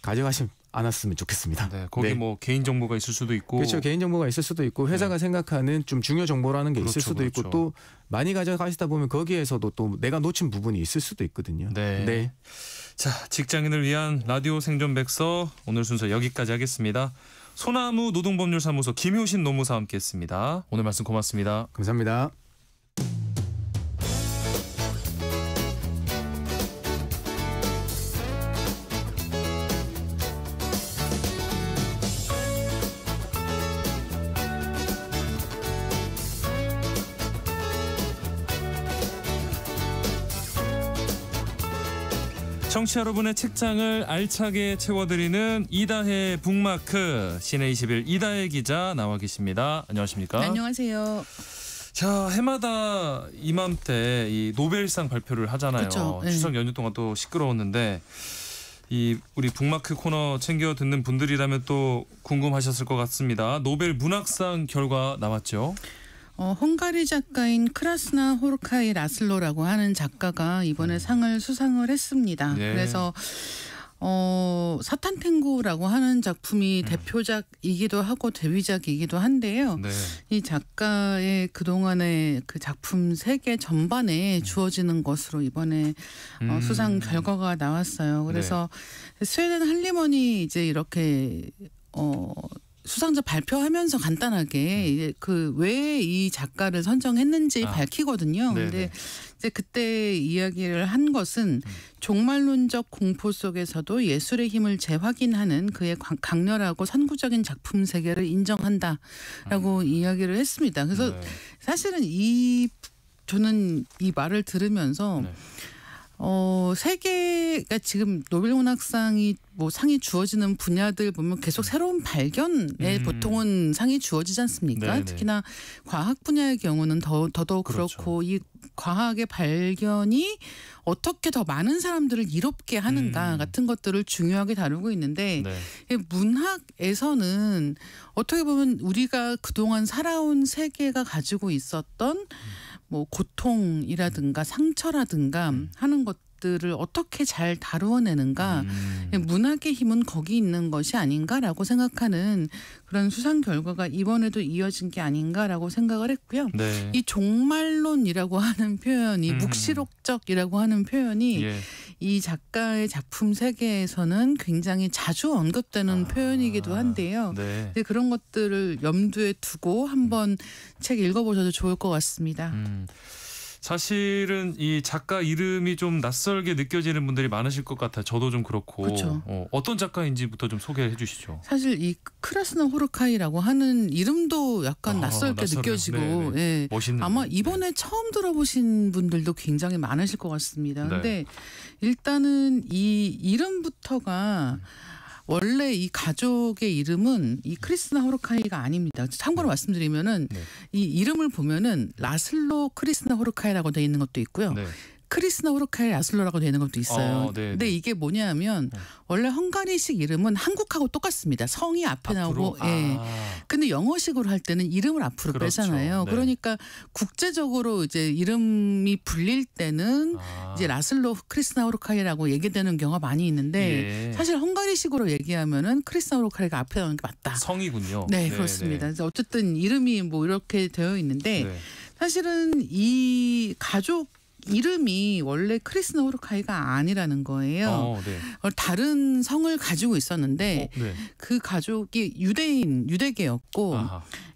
가져가시면 않았으면 좋겠습니다. 네, 거기 뭐 개인 정보가 있을 수도 있고. 그렇죠. 개인 정보가 있을 수도 있고 회사가 생각하는 좀 중요 정보라는 게 있을 수도 있고 또 많이 가져가시다 보면 거기에서도 또 내가 놓친 부분이 있을 수도 있거든요. 네. 자, 직장인을 위한 라디오 생존 백서 오늘 순서 여기까지 하겠습니다. 소나무 노동법률사무소 김효신 노무사와 함께했습니다. 오늘 말씀 고맙습니다. 감사합니다. 청취자 여러분의 책장을 알차게 채워드리는 이다혜 북마크 시내 21 이다혜 기자 나와 계십니다. 안녕하십니까? 안녕하세요. 자, 해마다 이맘때 이 노벨상 발표를 하잖아요. 그렇죠. 추석 연휴 동안 또 시끄러웠는데 우리 북마크 코너 챙겨 듣는 분들이라면 또 궁금하셨을 것 같습니다. 노벨 문학상 결과 나왔죠. 헝가리 작가인 크라스나 호르카이 라슬로라고 하는 작가가 이번에 상을 수상을 했습니다. 네. 그래서 사탄탱고라고 하는 작품이 대표작이기도 하고 데뷔작이기도 한데요. 네. 이 작가의 그동안의 그 작품 세계 전반에 주어지는 것으로 이번에 수상 결과가 나왔어요. 그래서 네. 스웨덴 할리먼이 이제 이렇게 수상자 발표하면서 간단하게 그 왜 이 작가를 선정했는지 밝히거든요. 근데 이제 그때 이야기를 한 것은 종말론적 공포 속에서도 예술의 힘을 재확인하는 그의 강렬하고 선구적인 작품 세계를 인정한다라고 이야기를 했습니다. 그래서 사실은 저는 이 말을 들으면서 세계가 지금 노벨문학상이 뭐 상이 주어지는 분야들 보면 계속 새로운 발견에 보통은 상이 주어지지 않습니까? 네네. 특히나 과학 분야의 경우는 더더욱 그렇죠. 그렇고 이 과학의 발견이 어떻게 더 많은 사람들을 이롭게 하는가 같은 것들을 중요하게 다루고 있는데 네. 문학에서는 어떻게 보면 우리가 그동안 살아온 세계가 가지고 있었던 뭐 고통이라든가 상처라든가 하는 것들을 어떻게 잘 다루어내는가 문학의 힘은 거기 있는 것이 아닌가라고 생각하는 그런 수상 결과가 이번에도 이어진 게 아닌가라고 생각을 했고요. 네. 이 종말론이라고 하는 표현이 묵시록적이라고 하는 표현이 이 작가의 작품 세계에서는 굉장히 자주 언급되는 표현이기도 한데요. 네. 그런 것들을 염두에 두고 한번 책 읽어보셔도 좋을 것 같습니다. 사실은 이 작가 이름이 좀 낯설게 느껴지는 분들이 많으실 것 같아요. 저도 좀 그렇고. 그렇죠. 어떤 작가인지부터 좀 소개해 주시죠. 사실 이 크라스나 호르카이라고 하는 이름도 약간 낯설게 느껴지고 예. 멋있는 아마 이번에 처음 들어보신 분들도 굉장히 많으실 것 같습니다. 그런데 일단은 이 이름부터가 원래 이 가족의 이름은 이 크리스나 호르카이가 아닙니다. 참고로 말씀드리면은 이 이름을 보면은 라슬로 크리스나 호르카이라고 되어 있는 것도 있고요. 크리스나 호르카이 라슬로라고 되는 것도 있어요. 근데 이게 뭐냐면 원래 헝가리식 이름은 한국하고 똑같습니다. 성이 앞에 나오고 예. 근데 영어식으로 할 때는 이름을 앞으로 빼잖아요. 네. 그러니까 국제적으로 이제 이름이 불릴 때는 이제 라슬로 크리스나 호르카이라고 얘기되는 경우가 많이 있는데 사실 헝가리식으로 얘기하면은 크리스나 호르카이가 앞에 나오는 게 맞다. 성이군요. 네, 그렇습니다. 그래서 어쨌든 이름이 뭐 이렇게 되어 있는데 사실은 이 가족 이름이 원래 크리스나 호르카이가 아니라는 거예요. 다른 성을 가지고 있었는데 그 가족이 유대계였고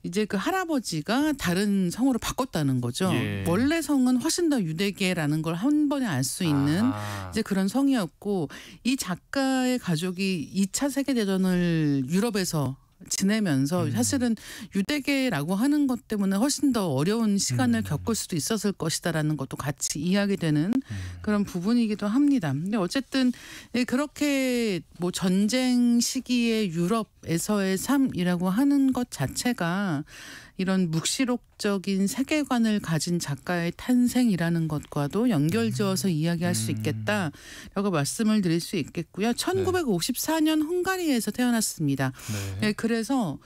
이제 그 할아버지가 다른 성으로 바꿨다는 거죠. 원래 성은 훨씬 더 유대계라는 걸 한 번에 알 수 있는 이제 그런 성이었고 이 작가의 가족이 2차 세계대전을 유럽에서 지내면서 사실은 유대계라고 하는 것 때문에 훨씬 더 어려운 시간을 겪을 수도 있었을 것이다라는 것도 같이 이야기되는 그런 부분이기도 합니다. 근데 어쨌든 그렇게 뭐 전쟁 시기의 유럽에서의 삶이라고 하는 것 자체가 이런 묵시록적인 세계관을 가진 작가의 탄생이라는 것과도 연결지어서 이야기할 수 있겠다라고 말씀을 드릴 수 있겠고요. 1954년 헝가리에서 태어났습니다. 그래서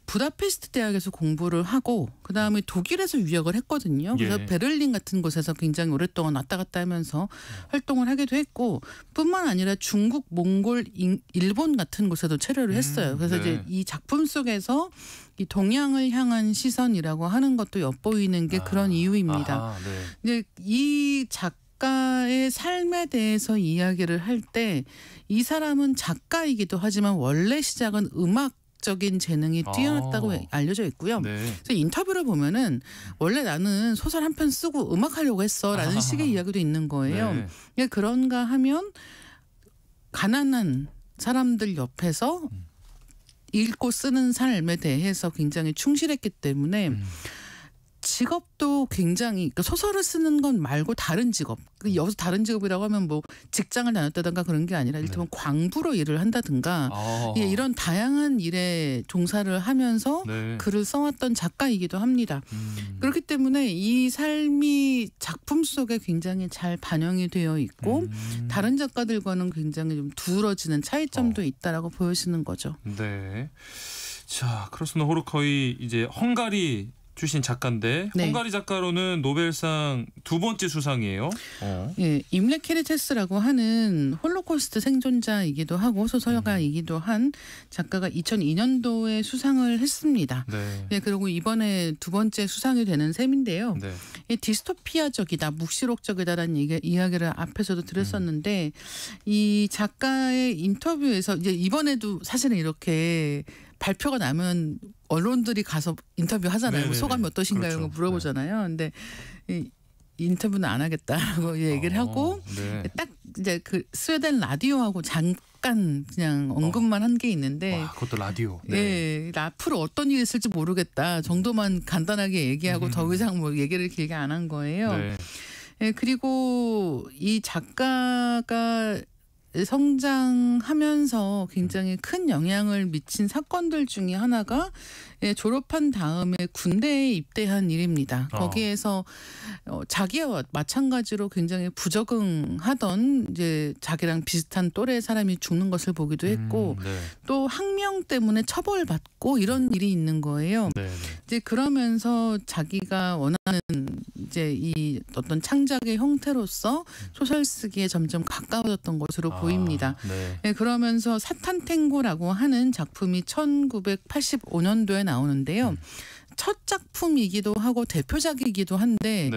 부다페스트 대학에서 공부를 하고 그다음에 독일에서 유학을 했거든요. 그래서 베를린 같은 곳에서 굉장히 오랫동안 왔다 갔다 하면서 활동을 하기도 했고 뿐만 아니라 중국, 몽골, 일본 같은 곳에도 체류를 했어요. 그래서 이제 이 작품 속에서 이 동양을 향한 시선이라고 하는 것도 엿보이는 게 그런 이유입니다. 근데 이 작가의 삶에 대해서 이야기를 할 때 이 사람은 작가이기도 하지만 원래 시작은 음악적인 재능이 뛰어났다고 알려져 있고요. 그래서 인터뷰를 보면은 원래 나는 소설 한 편 쓰고 음악하려고 했어라는 식의 이야기도 있는 거예요. 그런가 하면 가난한 사람들 옆에서 읽고 쓰는 삶에 대해서 굉장히 충실했기 때문에 직업도 굉장히 그러니까 소설을 쓰는 건 말고 다른 직업. 여기서 다른 직업이라고 하면 뭐 직장을 다녔다든가 그런 게 아니라 이를테면 광부로 일을 한다든가 예, 이런 다양한 일에 종사를 하면서 글을 써왔던 작가이기도 합니다. 그렇기 때문에 이 삶이 작품 속에 굉장히 잘 반영이 되어 있고 다른 작가들과는 굉장히 좀 두드러지는 차이점도 있다라고 보여지는 거죠. 네. 자, 크리스나 호르카이 이제 헝가리 출신 작가인데 헝가리 작가로는 노벨상 2번째 수상이에요. 예, 임레 케리테스라고 하는 홀로코스트 생존자이기도 하고 소설가이기도 한 작가가 2002년도에 수상을 했습니다. 예, 그리고 이번에 2번째 수상이 되는 셈인데요. 예, 디스토피아적이다, 묵시록적이다라는 이야기를 앞에서도 드렸었는데 이 작가의 인터뷰에서 이제 이번에도 사실은 이렇게 발표가 나면 언론들이 가서 인터뷰 하잖아요. 뭐 소감이 어떠신가요? 그렇죠. 물어보잖아요. 근데 인터뷰는 안 하겠다라고 얘기를 하고 딱 이제 그 스웨덴 라디오하고 잠깐 그냥 언급만 한 게 있는데 그것도 라디오. 네. 앞으로 어떤 일이 있을지 모르겠다 정도만 간단하게 얘기하고 더 이상 뭐 얘기를 길게 안 한 거예요. 네, 그리고 이 작가가 성장하면서 굉장히 큰 영향을 미친 사건들 중에 하나가 졸업한 다음에 군대에 입대한 일입니다. 거기에서 자기와 마찬가지로 굉장히 부적응하던 이제 자기랑 비슷한 또래 사람이 죽는 것을 보기도 했고 또 학명 때문에 처벌받고 이런 일이 있는 거예요. 이제 그러면서 자기가 원하는 이제 이 어떤 창작의 형태로서 소설 쓰기에 점점 가까워졌던 것으로 보입니다. 네, 그러면서 사탄탱고라고 하는 작품이 1985년도에 나오는데요. 첫 작품이기도 하고 대표작이기도 한데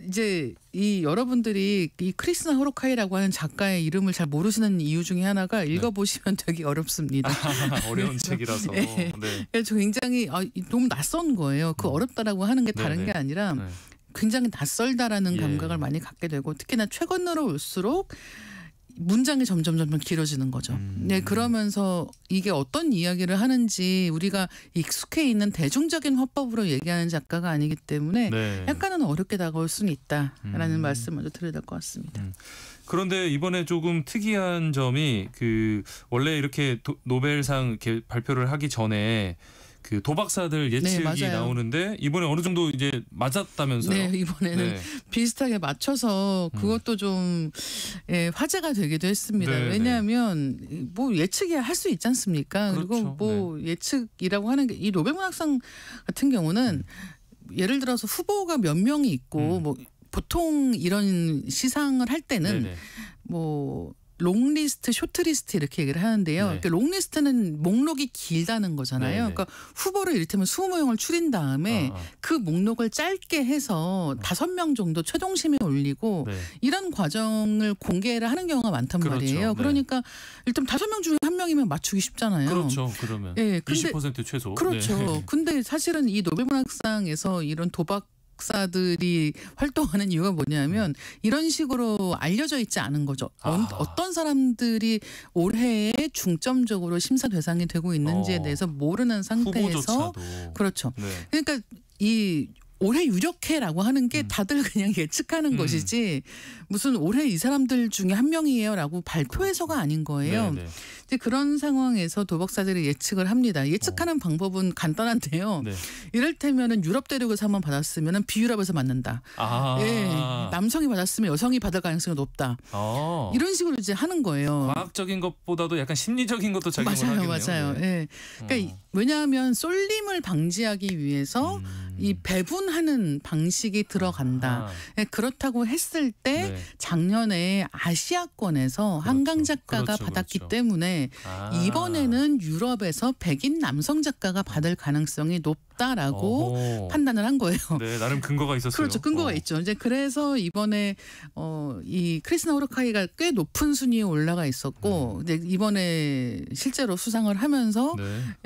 이제 이 여러분들이 이 크리스나 호르카이라고 하는 작가의 이름을 잘 모르시는 이유 중에 하나가 읽어보시면 되게 어렵습니다. 어려운 책이라서. 그래서 굉장히 너무 낯선 거예요. 그 어렵다라고 하는 게 다른 게 아니라 굉장히 낯설다라는 감각을 많이 갖게 되고 특히나 최근으로 올수록 문장이 점점 길어지는 거죠. 네, 그러면서 이게 어떤 이야기를 하는지 우리가 익숙해 있는 대중적인 화법으로 얘기하는 작가가 아니기 때문에 약간은 어렵게 다가올 수는 있다라는 말씀 먼저 드려야 될 것 같습니다. 그런데 이번에 조금 특이한 점이 그 원래 이렇게 노벨상 이렇게 발표를 하기 전에 그 도박사들 예측이 나오는데 이번에 어느 정도 이제 맞았다면서요? 네, 이번에는 비슷하게 맞춰서 그것도 좀 화제가 되기도 했습니다. 왜냐하면 뭐 예측이 할 수 있지 않습니까? 그리고 뭐 예측이라고 하는 게 이 노벨문학상 같은 경우는 예를 들어서 후보가 몇 명이 있고 뭐 보통 이런 시상을 할 때는 뭐 롱리스트, 쇼트리스트 이렇게 얘기를 하는데요. 그러니까 롱리스트는 목록이 길다는 거잖아요. 그러니까 후보를 이를테면 20명을 추린 다음에 그 목록을 짧게 해서 5명 정도 최종심에 올리고 이런 과정을 공개를 하는 경우가 많단 말이에요. 그러니까 일단 5명 중에 1명이면 맞추기 쉽잖아요. 그렇죠. 그러면 20% 최소. 그렇죠. 근데 사실은 이 노벨문학상에서 이런 도박사들이 활동하는 이유가 뭐냐면 이런 식으로 알려져 있지 않은 거죠. 어떤 사람들이 올해에 중점적으로 심사 대상이 되고 있는지에 대해서 모르는 상태에서 후보조차도. 그렇죠. 그러니까 이 올해 유력해라고 하는 게 다들 그냥 예측하는 것이지 무슨 올해 이 사람들 중에 한 명이에요라고 발표해서가 아닌 거예요. 이제 그런 상황에서 도박사들이 예측을 합니다. 예측하는 방법은 간단한데요. 이를테면은 유럽 대륙에서 한번 받았으면 비유럽에서 맞는다. 남성이 받았으면 여성이 받을 가능성이 높다. 이런 식으로 이제 하는 거예요. 과학적인 것보다도 약간 심리적인 것도 작용을 하겠네요. 맞아요. 그러니까 왜냐하면 쏠림을 방지하기 위해서 이 배분하는 방식이 들어간다. 그렇다고 했을 때 작년에 아시아권에서 한강 작가가 받았기 때문에 이번에는 유럽에서 백인 남성 작가가 받을 가능성이 높다라고 판단을 한 거예요. 네, 나름 근거가 있었어요. 그렇죠, 근거가 있죠. 이제 그래서 이번에 이 크리스나 호르카이가 꽤 높은 순위에 올라가 있었고, 이제 이번에 실제로 수상을 하면서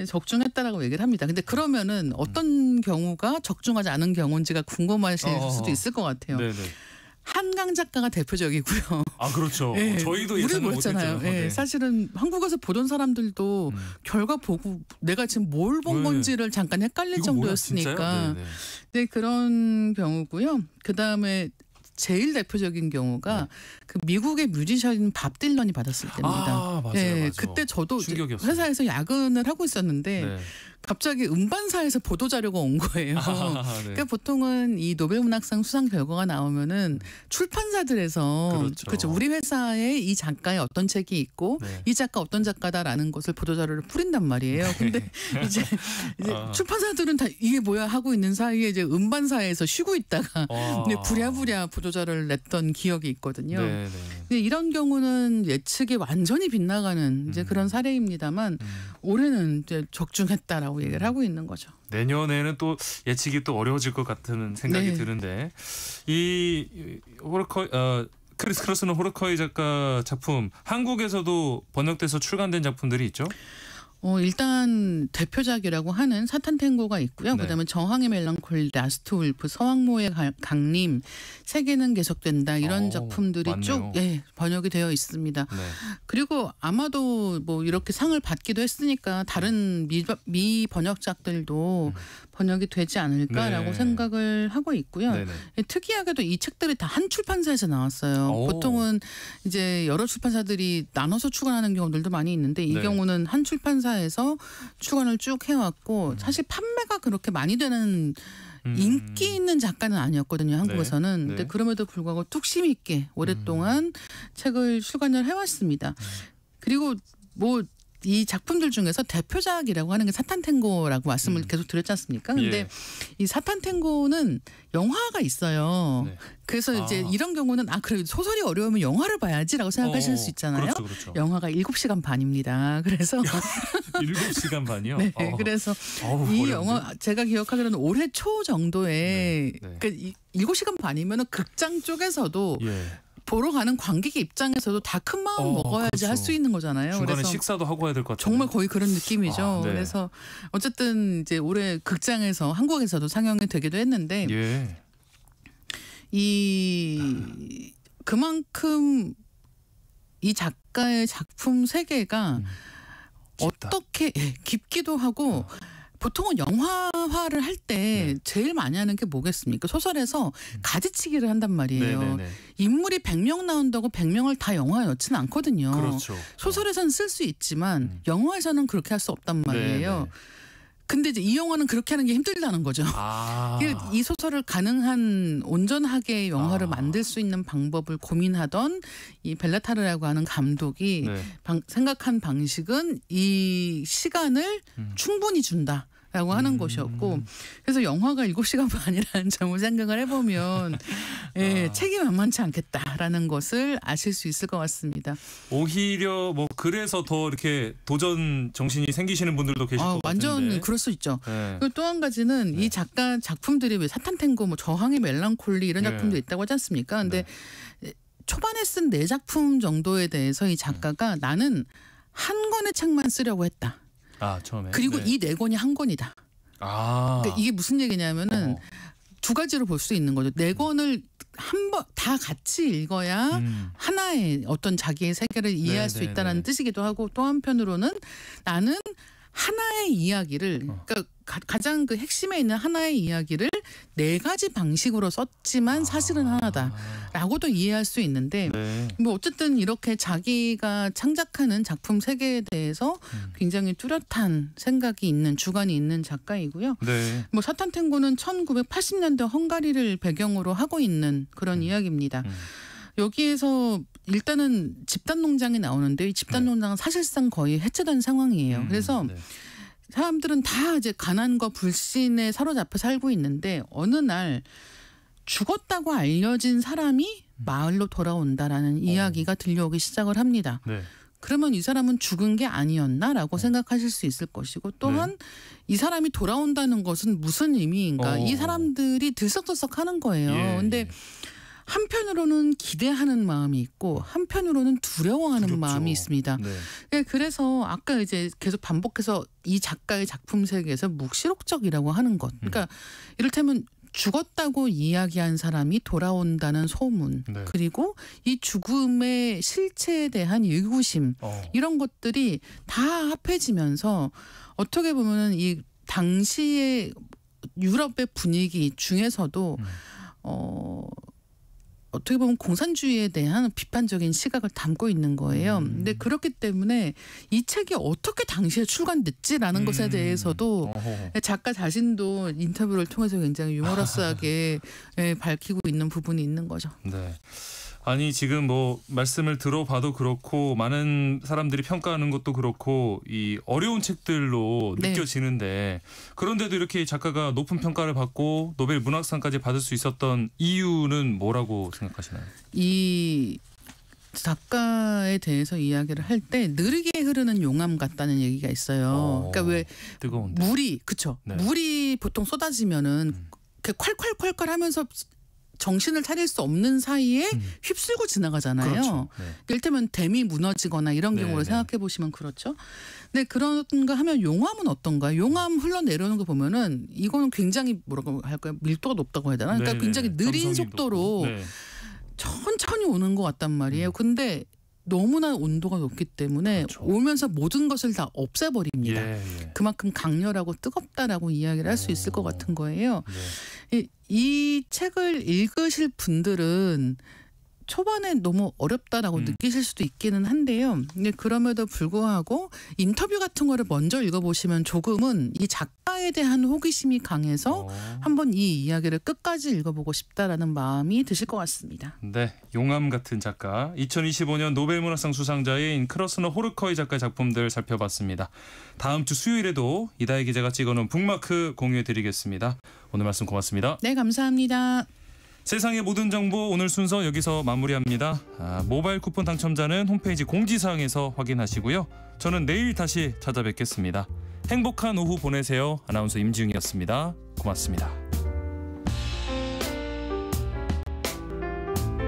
적중했다라고 얘기를 합니다. 근데 그러면은 어떤 경우가 적중하지 않은 경우인지가 궁금하실 수도 있을 것 같아요. 한강 작가가 대표적이고요. 아 그렇죠. 네. 저희도 예상을 못했잖아요. 네. 사실은 한국에서 보던 사람들도 결과 보고 내가 지금 뭘 본 건지를 잠깐 헷갈릴 정도였으니까. 네, 그런 경우고요. 그다음에 제일 대표적인 경우가 그 미국의 뮤지션 밥 딜런이 받았을 때입니다. 아, 맞아요, 맞아요. 그때 저도 충격이었어요. 회사에서 야근을 하고 있었는데 갑자기 음반사에서 보도 자료가 온 거예요. 그러니까 보통은 이 노벨문학상 수상 결과가 나오면은 출판사들에서 그렇죠. 우리 회사에 이 작가의 어떤 책이 있고 이 작가 어떤 작가다라는 것을 보도 자료를 뿌린단 말이에요. 근데 이제 출판사들은 다 이게 뭐야 하고 있는 사이에 이제 음반사에서 쉬고 있다가 부랴부랴 보도 자료를 냈던 기억이 있거든요. 근데 이런 경우는 예측이 완전히 빗나가는 이제 그런 사례입니다만 올해는 이제 적중했다라고 얘기를 하고 있는 거죠. 내년에는 또 예측이 또 어려워질 것 같은 생각이 드는데 이 크리스 크로스는 호르커이 작가 작품 한국에서도 번역돼서 출간된 작품들이 있죠? 일단 대표작이라고 하는 사탄탱고가 있고요. 그다음에 저항의 멜랑콜리, 라스트 울프, 서왕모의 강림, 세계는 계속된다 이런 작품들이 쭉 번역이 되어 있습니다. 그리고 아마도 뭐 이렇게 상을 받기도 했으니까 다른 미 번역작들도 번역이 되지 않을까라고 생각을 하고 있고요. 특이하게도 이 책들이 다 한 출판사에서 나왔어요. 보통은 이제 여러 출판사들이 나눠서 출간하는 경우들도 많이 있는데 이 경우는 한 출판사에서 출간을 쭉 해왔고 사실 판매가 그렇게 많이 되는 인기 있는 작가는 아니었거든요. 한국에서는. 근데 그럼에도 불구하고 뚝심 있게 오랫동안 책을 출간을 해왔습니다. 그리고 뭐 이 작품들 중에서 대표작이라고 하는 게 사탄탱고라고 말씀을 계속 드렸지 않습니까? 근데 이 사탄탱고는 영화가 있어요. 그래서 이제 이런 경우는 그래 소설이 어려우면 영화를 봐야지라고 생각하실 수 있잖아요. 그렇죠. 영화가 7시간 반입니다. 그래서 7시간 반이요? 그래서 이 영화 제가 기억하기로는 올해 초 정도에 그러니까 7시간 반이면 극장 쪽에서도 보러 가는 관객의 입장에서도 다 큰 마음 먹어야지 할 수 있는 거잖아요. 중간에 그래서 식사도 하고 해야 될 것 같아요. 정말 거의 그런 느낌이죠. 그래서 어쨌든 이제 올해 극장에서 한국에서도 상영이 되기도 했는데 그만큼 이 작가의 작품 세계가 어떻게 깊기도 하고 보통은 영화화를 할 때 제일 많이 하는 게 뭐겠습니까? 소설에서 가지치기를 한단 말이에요. 인물이 100명 나온다고 100명을 다 영화에 넣지는 않거든요. 그렇죠. 소설에서는 쓸 수 있지만 영화에서는 그렇게 할 수 없단 말이에요. 근데 이제 이 영화는 그렇게 하는 게 힘들다는 거죠. 이 소설을 가능한 온전하게 영화를 만들 수 있는 방법을 고민하던 이 벨라타르라고 하는 감독이 생각한 방식은 이 시간을 충분히 준다. 라고 하는 것이었고 그래서 영화가 7시간 반이라는 점을 생각을 해보면 책이 만만치 않겠다라는 것을 아실 수 있을 것 같습니다. 오히려 뭐 그래서 더 이렇게 도전 정신이 생기시는 분들도 계실 것 같은데. 완전 그럴 수 있죠. 그리고 또 한 가지는 이 작가 작품들이 왜 사탄탱고, 뭐 저항의 멜랑콜리 이런 작품도 있다고 하지 않습니까? 근데 초반에 쓴 4작품 정도에 대해서 이 작가가 나는 한 권의 책만 쓰려고 했다. 처음에. 그리고 이 4권이 한 권이다. 그러니까 이게 무슨 얘기냐면은 두 가지로 볼 수 있는 거죠. 4권을 한 번 다 같이 읽어야 하나의 어떤 자기의 세계를 이해할 수 있다는 뜻이기도 하고 또 한편으로는 나는 하나의 이야기를 그러니까 가장 그 핵심에 있는 하나의 이야기를 4가지 방식으로 썼지만 사실은 하나다라고도 이해할 수 있는데 뭐 어쨌든 이렇게 자기가 창작하는 작품 세계에 대해서 굉장히 뚜렷한 생각이 있는 주관이 있는 작가이고요. 뭐 사탄탱고는 1980년대 헝가리를 배경으로 하고 있는 그런 이야기입니다. 여기에서 일단은 집단농장이 나오는데 이 집단농장은 사실상 거의 해체된 상황이에요. 그래서 사람들은 다 이제 가난과 불신에 사로잡혀 살고 있는데 어느 날 죽었다고 알려진 사람이 마을로 돌아온다라는 이야기가 들려오기 시작을 합니다. 그러면 이 사람은 죽은 게 아니었나라고 생각하실 수 있을 것이고 또한 이 사람이 돌아온다는 것은 무슨 의미인가 이 사람들이 들썩들썩하는 거예요. 근데 한편으로는 기대하는 마음이 있고 한편으로는 두려워하는 마음이 있습니다. 그래서 아까 이제 계속 반복해서 이 작가의 작품 세계에서 묵시록적이라고 하는 것. 그러니까 이를테면 죽었다고 이야기한 사람이 돌아온다는 소문, 네. 그리고 이 죽음의 실체에 대한 의구심, 이런 것들이 다 합해지면서 어떻게 보면 이 당시의 유럽의 분위기 중에서도 어떻게 보면 공산주의에 대한 비판적인 시각을 담고 있는 거예요. 근데 그렇기 때문에 이 책이 어떻게 당시에 출간됐지라는 것에 대해서도 작가 자신도 인터뷰를 통해서 굉장히 유머러스하게 밝히고 있는 부분이 있는 거죠. 네. 아니 지금 뭐 말씀을 들어봐도 그렇고 많은 사람들이 평가하는 것도 그렇고 이 어려운 책들로 네. 느껴지는데 그런데도 이렇게 작가가 높은 평가를 받고 노벨 문학상까지 받을 수 있었던 이유는 뭐라고 생각하시나요? 이 작가에 대해서 이야기를 할 때 느리게 흐르는 용암 같다는 얘기가 있어요. 그러니까 왜 뜨거운데. 물이 그쵸? 네. 물이 보통 쏟아지면은 콸콸콸콸 하면서 정신을 차릴 수 없는 사이에 휩쓸고 지나가잖아요. 그렇죠. 네. 이를테면 댐이 무너지거나 이런 경우를 생각해 보시면 그렇죠. 근데 그런가 하면 용암은 어떤가? 용암 흘러내려오는 거 보면은 이거는 굉장히 뭐라고 할까요? 밀도가 높다고 해야 되나? 그러니까 굉장히 느린 속도로 천천히 오는 것 같단 말이에요. 근데 너무나 온도가 높기 때문에 오면서 모든 것을 다 없애버립니다. 그만큼 강렬하고 뜨겁다라고 이야기를 할 수 있을 것 같은 거예요. 이 책을 읽으실 분들은 초반에 너무 어렵다라고 느끼실 수도 있기는 한데요. 근데 그럼에도 불구하고 인터뷰 같은 거를 먼저 읽어보시면 조금은 이 작가에 대한 호기심이 강해서 한번 이 이야기를 끝까지 읽어보고 싶다라는 마음이 드실 것 같습니다. 네, 용암 같은 작가 2025년 노벨문학상 수상자인 크러스너 호르커이 작가의 작품들 살펴봤습니다. 다음 주 수요일에도 이다혜 기자가 찍어놓은 북마크 공유해드리겠습니다. 오늘 말씀 고맙습니다. 네, 감사합니다. 세상의 모든 정보 오늘 순서 여기서 마무리합니다. 모바일 쿠폰 당첨자는 홈페이지 공지사항에서 확인하시고요. 저는 내일 다시 찾아뵙겠습니다. 행복한 오후 보내세요. 아나운서 임지웅이었습니다. 고맙습니다.